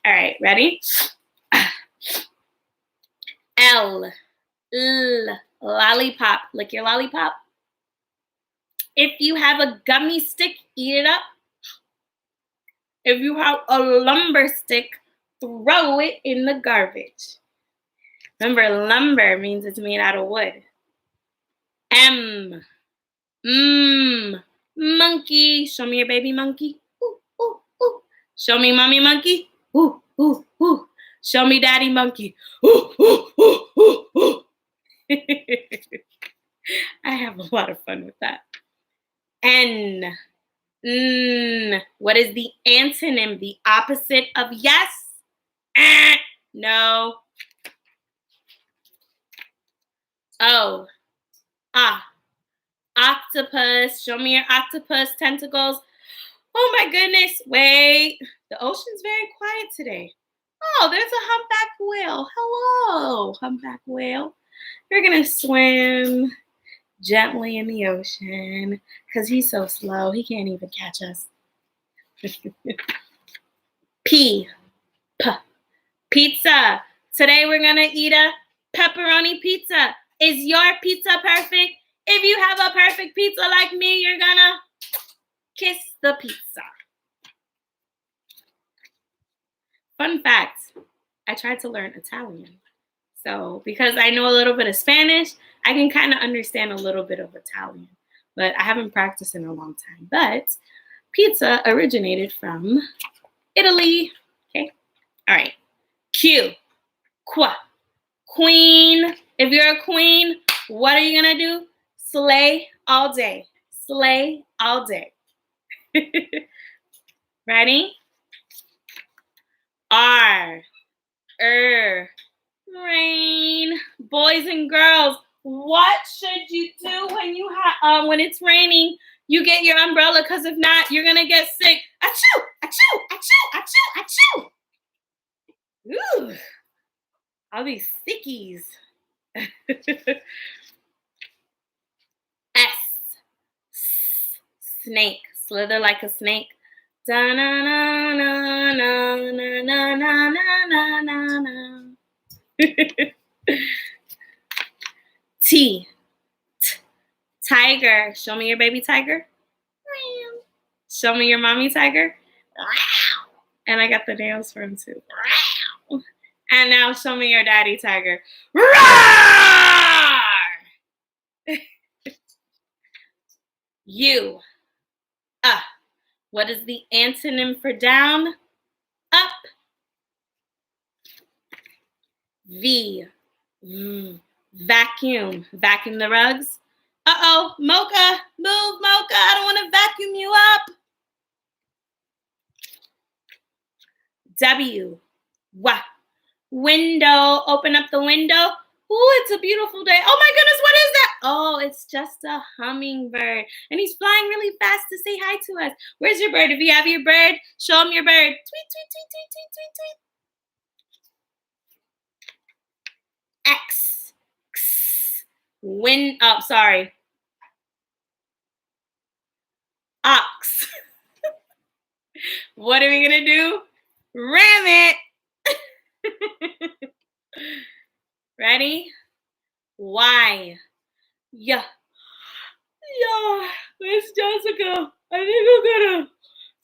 right, ready? L. Lollipop. Lick your lollipop. If you have a gummy stick, eat it up. If you have a lumber stick, throw it in the garbage. Remember, lumber means it's made out of wood. M. Monkey. Show me your baby monkey. Ooh, ooh, ooh. Show me mommy monkey. Ooh, ooh, ooh. Show me daddy monkey. Ooh, ooh, ooh, ooh, ooh. I have a lot of fun with that. N. What is the antonym? The opposite of yes? No. O. Octopus. Show me your octopus tentacles. Oh my goodness. Wait. The ocean's very quiet today. Oh, there's a humpback whale. Hello, humpback whale. You're going to swim gently in the ocean because he's so slow. He can't even catch us. P. Pizza. Today we're going to eat a pepperoni pizza. Is your pizza perfect? If you have a perfect pizza like me, you're going to kiss the pizza. Fun fact, I tried to learn Italian. So because I know a little bit of Spanish, I can kind of understand a little bit of Italian. But I haven't practiced in a long time. But pizza originated from Italy. Okay. All right. Q. Queen. If you're a queen, what are you going to do? Slay all day. Slay all day. Ready? R. Rain. Boys and girls, what should you do when you when it's raining? You get your umbrella, because if not, you're gonna get sick. Achoo! Achoo! Achoo! Achoo! Achoo! Ooh, all these sickies. S. Snake. Slither like a snake. Da-na-na-na-na-na-na-na-na-na-na. T. Tiger. Show me your baby tiger. Show me your mommy tiger. And I got the nails for him too. And now show me your daddy tiger. Roar! U. What is the antonym for down? Up. V. Vacuum. Vacuum the rugs. Uh-oh, Mocha. Move, Mocha. I don't want to vacuum you up. W. Window. Open up the window. Ooh, it's a beautiful day. Oh my goodness, what is that? Oh, it's just a hummingbird. And he's flying really fast to say hi to us. Where's your bird? If you have your bird, show him your bird. Tweet, tweet, tweet, tweet, tweet, tweet, tweet. X. Sorry. Ox. What are we gonna do? Ram it. Ready? Y. Yeah. Miss Jessica, I think I'm gonna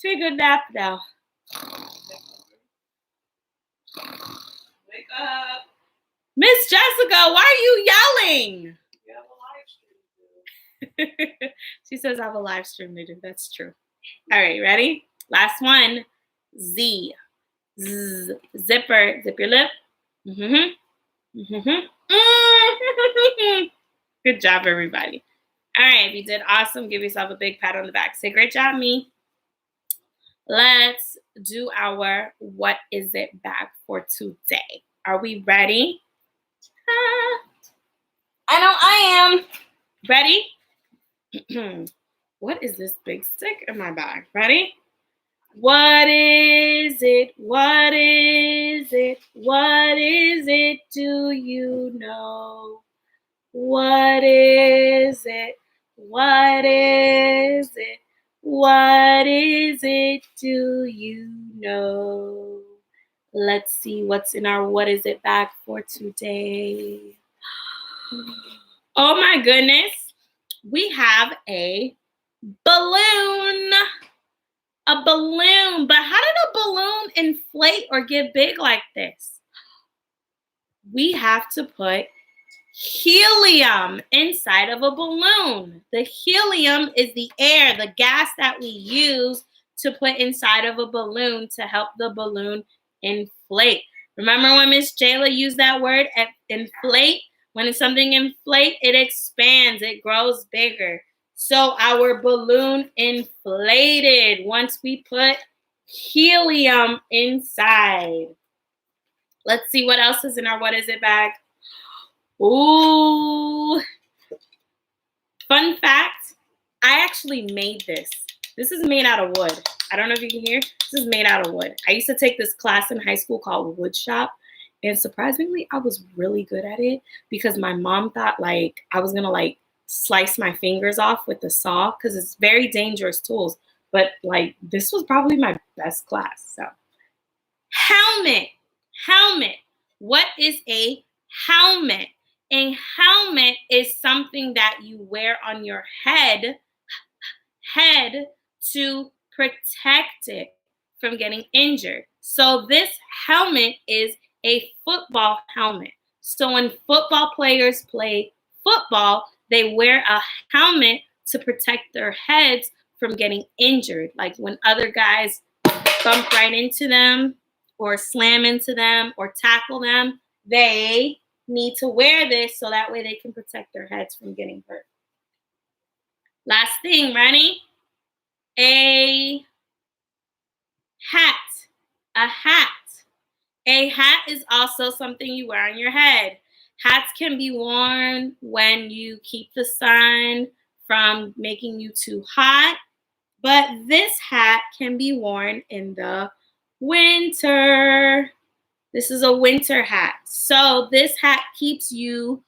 take a nap now. Wake up. Miss Jessica, why are you yelling? We have a live stream to do. She says I have a live stream to do. That's true. All right, ready? Last one. Z. Zipper. Zip your lip. Good job, everybody. All right, if you did awesome, give yourself a big pat on the back. Say, great job, me. Let's do our what is it back for today. Are we ready? I know I am. Ready? What is this big stick in my bag? Ready? What is it? What is it? What is it? Do you know? What is it? What is it? What is it? Do you know? Let's see what's in our what is it bag for today. Oh my goodness. We have a balloon. A balloon. But how did a balloon inflate or get big like this? We have to put helium inside of a balloon. The helium is the air, the gas that we use to put inside of a balloon to help the balloon inflate. Remember when Miss Jayla used that word, inflate? When something inflates, it expands, it grows bigger. So our balloon inflated once we put helium inside. Let's see what else is in our what is it bag. Ooh. Fun fact, I actually made this. This is made out of wood. I don't know if you can hear. This is made out of wood. I used to take this class in high school called wood shop. And surprisingly, I was really good at it because my mom thought like I was gonna like slice my fingers off with the saw because it's very dangerous tools. But like this was probably my best class. So helmet. What is a helmet? A helmet is something that you wear on your head to protect it from getting injured. So this helmet is a football helmet. So when football players play football, they wear a helmet to protect their heads from getting injured. Like when other guys bump right into them or slam into them or tackle them, they need to wear this so that way they can protect their heads from getting hurt. Last thing, ready? A hat. A hat. A hat is also something you wear on your head. Hats can be worn when you keep the sun from making you too hot, but this hat can be worn in the winter. This is a winter hat. So this hat keeps you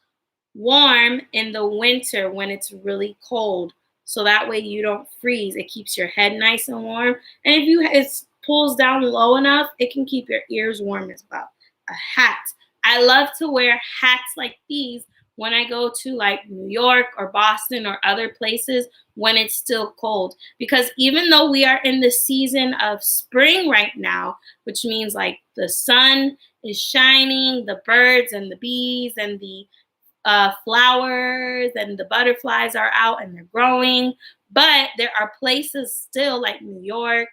warm in the winter when it's really cold. so that way you don't freeze. It keeps your head nice and warm. And if it pulls down low enough, it can keep your ears warm as well. A hat. I love to wear hats like these when I go to like New York or Boston or other places when it's still cold. Because even though we are in the season of spring right now, which means like the sun is shining, the birds and the bees and the flowers and the butterflies are out and they're growing, but there are places still like New York,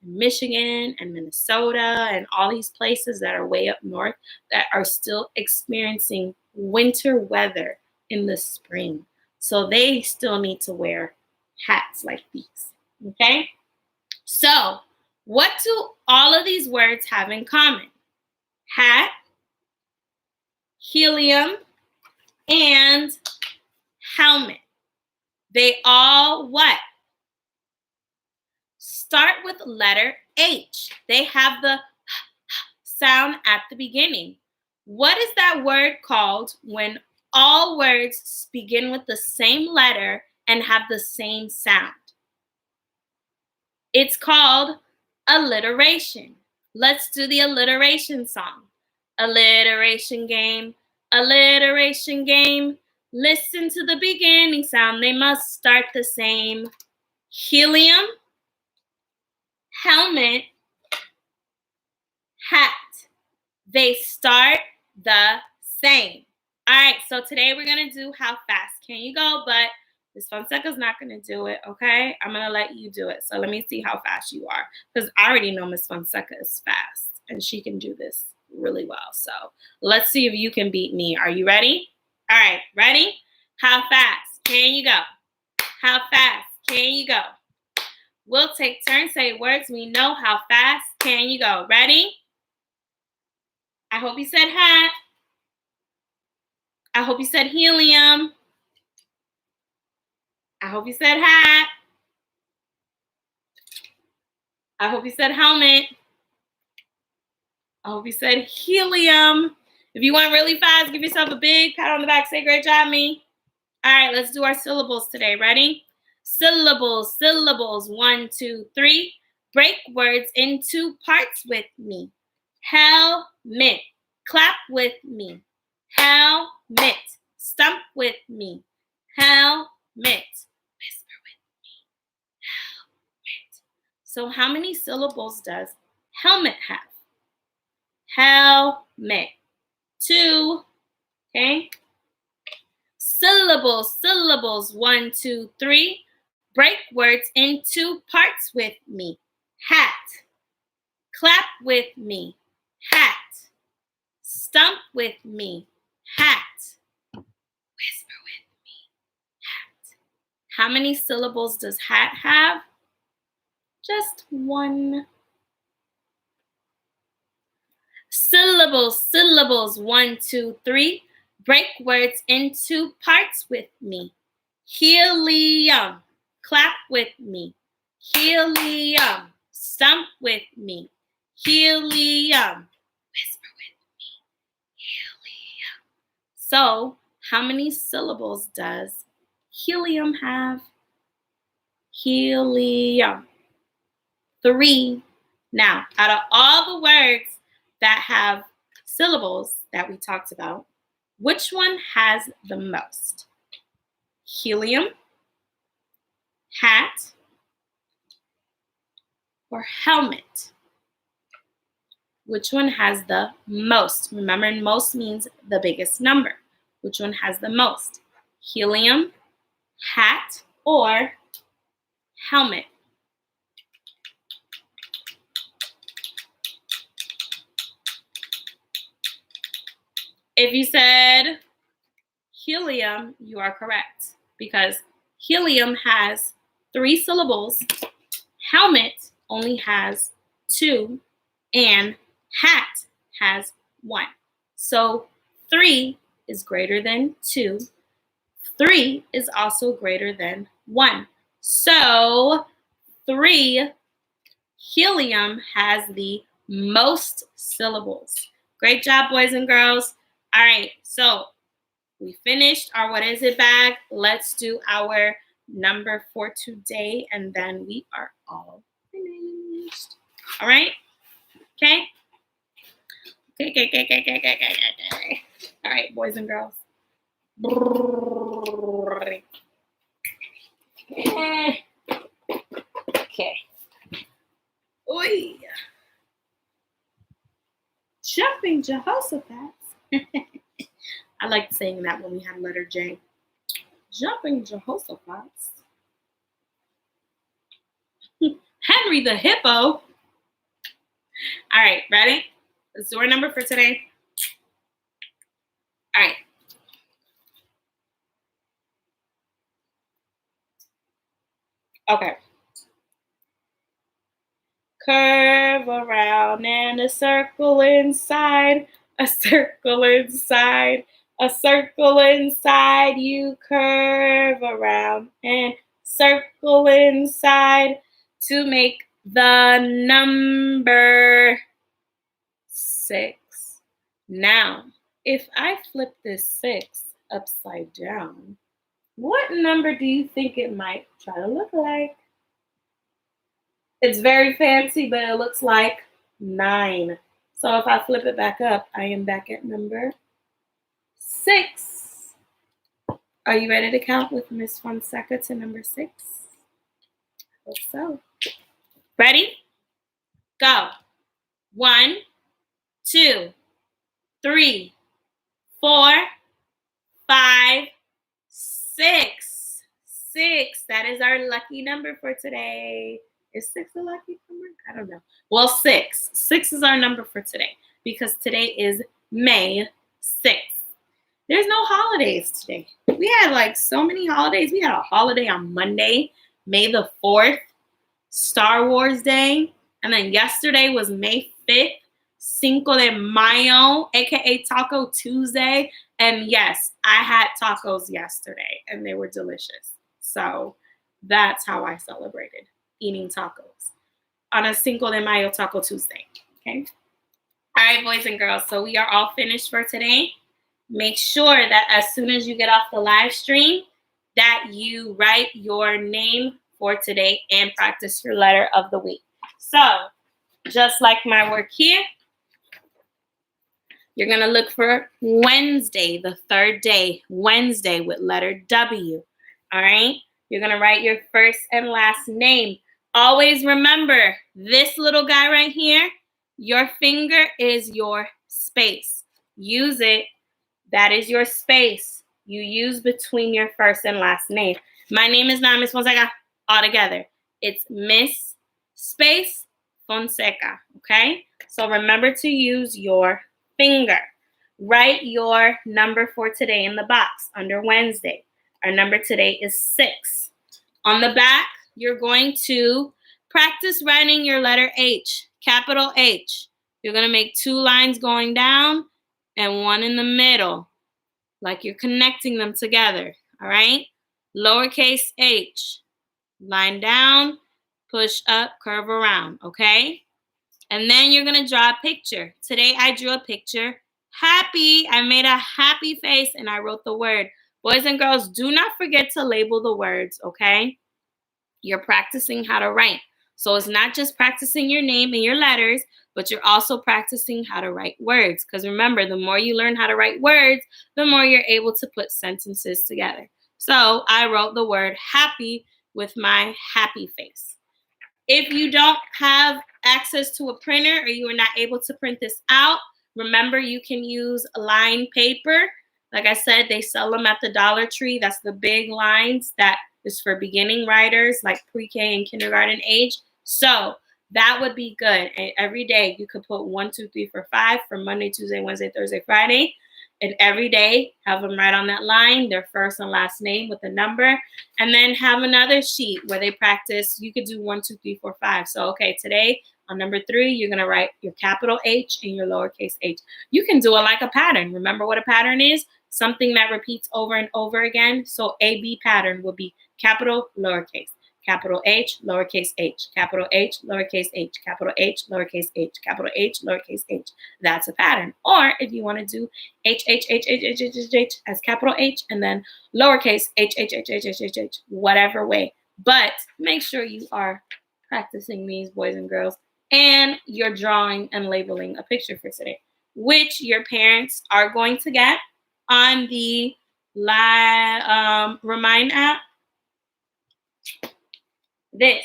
Michigan, and Minnesota, and all these places that are way up north that are still experiencing winter weather in the spring. So they still need to wear hats like these. Okay? So, what do all of these words have in common? Hat, helium, and helmet. They all what? Start with letter H. They have the sound at the beginning. What is that word called when all words begin with the same letter and have the same sound? It's called alliteration. Let's do the alliteration song. Alliteration game, alliteration game. Listen to the beginning sound. They must start the same. Helium, helmet, hat. They start the same. All right, so today we're going to do how fast can you go, but Ms. Fonseca's not going to do it, okay? I'm going to let you do it. So let me see how fast you are, because I already know Ms. Fonseca is fast, and she can do this really well. So let's see if you can beat me. Are you ready? All right, ready? How fast can you go? How fast can you go? We'll take turns, say words we know. How fast can you go? Ready? I hope you said hat. I hope you said helium. I hope you said hat. I hope you said helmet. I hope you said helium. If you went really fast, give yourself a big pat on the back. Say, great job, me. All right, let's do our syllables today. Ready? Syllables, syllables. 1, 2, 3. Break words into parts with me. Helmet. Clap with me. Helmet. Stump with me. Helmet. Whisper with me. Helmet. So how many syllables does helmet have? Helmet. 2. Okay. Syllables, syllables. 1, 2, 3. Break words into parts with me. Hat. Clap with me. Hat. Stump with me. Hat. Whisper with me. Hat. How many syllables does hat have? Just 1. Syllables, syllables. 1, 2, 3. Break words into parts with me. Helium. Clap with me. Helium. Stump with me. Helium. Whisper with me. Helium. So, how many syllables does helium have? Helium. 3. Now, out of all the words that have syllables that we talked about, which one has the most? Helium, hat, or helmet? Which one has the most? Remember, most means the biggest number. Which one has the most? Helium, hat, or helmet? If you said helium, you are correct, because helium has 3 syllables, helmet only has 2, and hat has 1. So 3 is greater than 2. 3 is also greater than 1. So 3, helium has the most syllables. Great job, boys and girls. All right, so we finished our what is it bag. Let's do our number for today, and then we are all finished. All right? Okay? Okay. All right, boys and girls. Okay. Oi. Jumping Jehoshaphat. I liked saying that when we had letter J. Jumping Jehoshaphat. Henry the Hippo. All right, ready? Let's do our number for today. All right. Okay. Curve around and a circle inside, a circle inside, a circle inside. You curve around and circle inside to make the number 6. Now, if I flip this 6 upside down, what number do you think it might try to look like? It's very fancy, but it looks like 9. So if I flip it back up, I am back at number 6. Are you ready to count with Miss Fonseca to number 6? I hope so. Ready? Go. 1, 2, 3, 4, 5, 6. 6. That is our lucky number for today. Is 6 a lucky number? I don't know. Well, 6. 6 is our number for today because today is May 6th. There's no holidays today. We had like so many holidays. We had a holiday on Monday, May the 4th, Star Wars Day. And then yesterday was May 5th, Cinco de Mayo, aka Taco Tuesday. And yes, I had tacos yesterday and they were delicious. So that's how I celebrated, eating tacos on a Cinco de Mayo Taco Tuesday. Okay. All right, boys and girls. So we are all finished for today. Make sure that as soon as you get off the live stream, that you write your name for today and practice your letter of the week. So just like my work here, you're going to look for Wednesday, the 3rd day, Wednesday with letter W. All right? You're going to write your first and last name. Always remember, this little guy right here, your finger is your space. Use it. That is your space you use between your first and last name. My name is not Miss Fonseca all together. It's Miss Space Fonseca, okay? So remember to use your finger. Write your number for today in the box under Wednesday. Our number today is 6. On the back, you're going to practice writing your letter H, capital H. You're going to make 2 lines going down and 1 in the middle, like you're connecting them together, all right? Lowercase h, line down, push up, curve around, okay? And then you're going to draw a picture. Today I drew a picture, happy. I made a happy face and I wrote the word. Boys and girls, do not forget to label the words, okay? You're practicing how to write. So it's not just practicing your name and your letters, but you're also practicing how to write words. Because remember, the more you learn how to write words, the more you're able to put sentences together. So I wrote the word happy with my happy face. If you don't have access to a printer or you are not able to print this out, remember you can use lined paper. Like I said, they sell them at the Dollar Tree. That's the big lines that is for beginning writers like pre-K and kindergarten age. So that would be good. And every day you could put 1, 2, 3, 4, 5 for Monday, Tuesday, Wednesday, Thursday, Friday. And every day have them write on that line their first and last name with a number. And then have another sheet where they practice. You could do 1, 2, 3, 4, 5. So, okay, today on number 3, you're going to write your capital H and your lowercase h. You can do it like a pattern. Remember what a pattern is? Something that repeats over and over again. So AB pattern would be capital, lowercase, capital H, lowercase h, capital H, lowercase h, capital H, lowercase h, capital H, lowercase h. That's a pattern. Or if you want to do H, H, H, H, H, H, H, H as capital H, and then lowercase H, H, H, H, H, H, H, whatever way. But make sure you are practicing these, boys and girls, and you're drawing and labeling a picture for today, which your parents are going to get on the Remind app. They're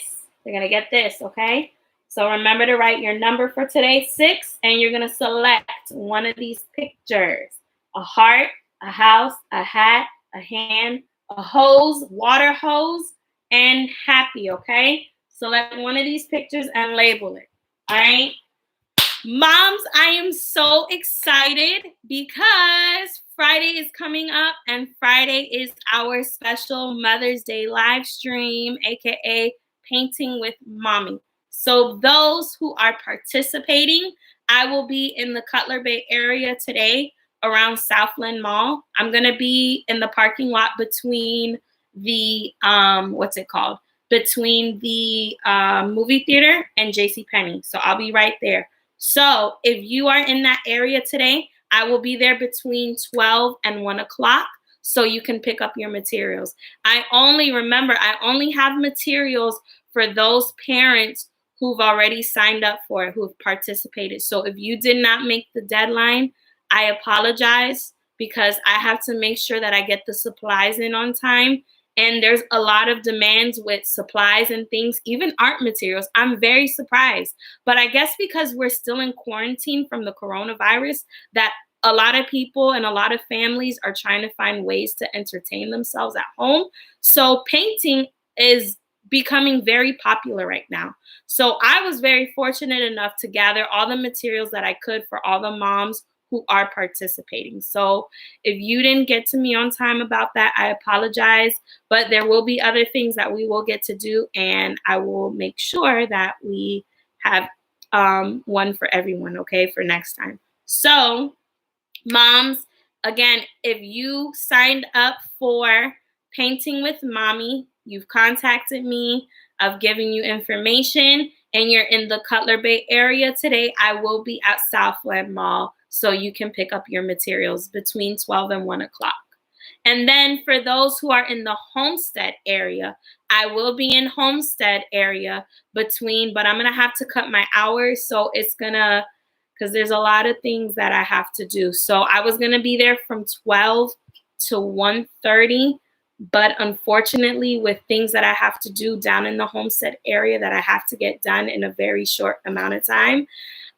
going to get this, okay? So remember to write your number for today, 6, and you're going to select one of these pictures. A heart, a house, a hat, a hand, a hose, water hose, and happy, okay? Select one of these pictures and label it, all right? Moms, I am so excited because Friday is coming up, and Friday is our special Mother's Day live stream, aka Painting with Mommy. So those who are participating, I will be in the Cutler Bay area today around Southland Mall. I'm going to be in the parking lot between the, between the movie theater and JCPenney. So I'll be right there. So if you are in that area today, I will be there between 12 and 1 o'clock so you can pick up your materials. I only have materials for those parents who've already signed up for it, who've participated. So if you did not make the deadline, I apologize because I have to make sure that I get the supplies in on time. And there's a lot of demands with supplies and things, even art materials. I'm very surprised. But I guess because we're still in quarantine from the coronavirus, that a lot of people and a lot of families are trying to find ways to entertain themselves at home. So painting is becoming very popular right now. So I was very fortunate enough to gather all the materials that I could for all the moms who are participating. So if you didn't get to me on time about that, I apologize, but there will be other things that we will get to do, and I will make sure that we have one for everyone, okay, for next time. So moms, again, if you signed up for Painting with Mommy, you've contacted me, I've given you information, and you're in the Cutler Bay area today, I will be at Southland Mall so you can pick up your materials between 12 and 1 o'clock. And then for those who are in the Homestead area, I will be in Homestead area but I'm going to have to cut my hours, so it's going to, because there's a lot of things that I have to do. So I was going to be there from 12 to 1:30, but unfortunately with things that I have to do down in the Homestead area that I have to get done in a very short amount of time,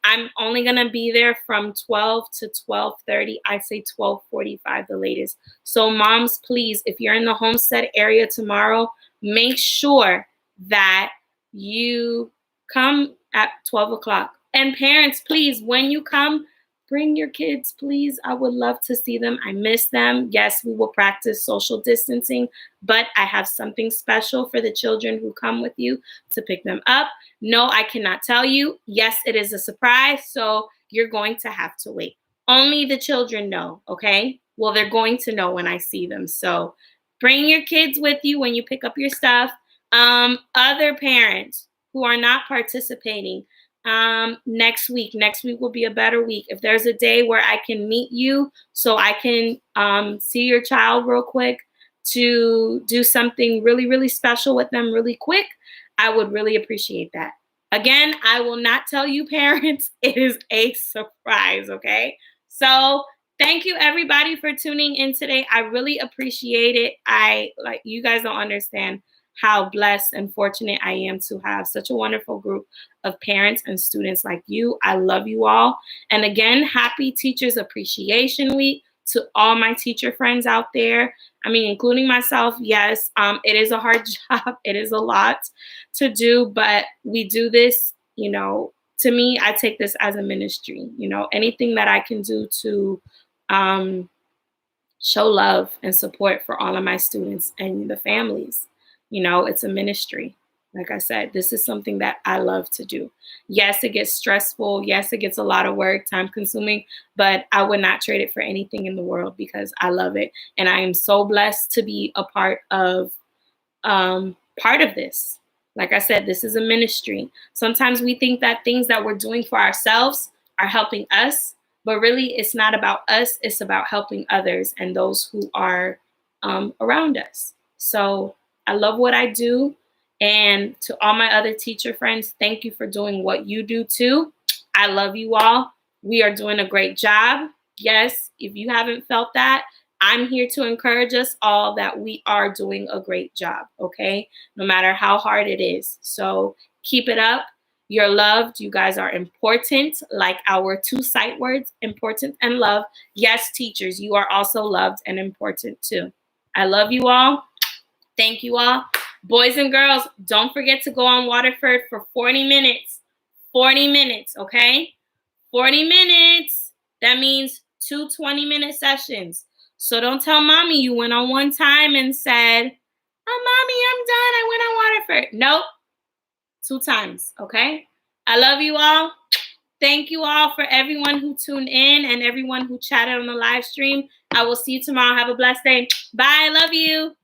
I'm only going to be there from 12 to 12:30. I say 12:45 the latest. So moms, please, if you're in the Homestead area tomorrow, make sure that you come at 12 o'clock. And parents, please, when you come, bring your kids, please. I would love to see them. I miss them. Yes, we will practice social distancing, but I have something special for the children who come with you to pick them up. No, I cannot tell you. Yes, it is a surprise, so you're going to have to wait. Only the children know, okay? Well, they're going to know when I see them. So bring your kids with you when you pick up your stuff. Other parents who are not participating, next week will be a better week. If there's a day where I can meet you so I can see your child real quick to do something really, really special with them really quick, I would really appreciate that. Again, I will not tell you parents. It is a surprise, okay? So thank you everybody for tuning in today. I really appreciate it. You guys don't understand how blessed and fortunate I am to have such a wonderful group of parents and students like you. I love you all. And again, happy Teachers Appreciation Week to all my teacher friends out there. I mean, including myself, yes, it is a hard job. It is a lot to do, but we do this, to me, I take this as a ministry, anything that I can do to show love and support for all of my students and the families. It's a ministry. Like I said, this is something that I love to do. Yes, it gets stressful. Yes, it gets a lot of work, time consuming, but I would not trade it for anything in the world because I love it. And I am so blessed to be a part of part of this. Like I said, this is a ministry. Sometimes we think that things that we're doing for ourselves are helping us, but really it's not about us. It's about helping others and those who are around us. So I love what I do. And to all my other teacher friends, thank you for doing what you do too. I love you all. We are doing a great job. Yes, if you haven't felt that, I'm here to encourage us all that we are doing a great job, okay? No matter how hard it is. So keep it up. You're loved. You guys are important, like our 2 sight words, important and love. Yes, teachers, you are also loved and important too. I love you all. Thank you all. Boys and girls, don't forget to go on Waterford for 40 minutes. 40 minutes, okay? 40 minutes. That means 2 20-minute sessions. So don't tell mommy you went on one time and said, oh, mommy, I'm done. I went on Waterford. Nope. 2 times, okay? I love you all. Thank you all for everyone who tuned in and everyone who chatted on the live stream. I will see you tomorrow. Have a blessed day. Bye. I love you.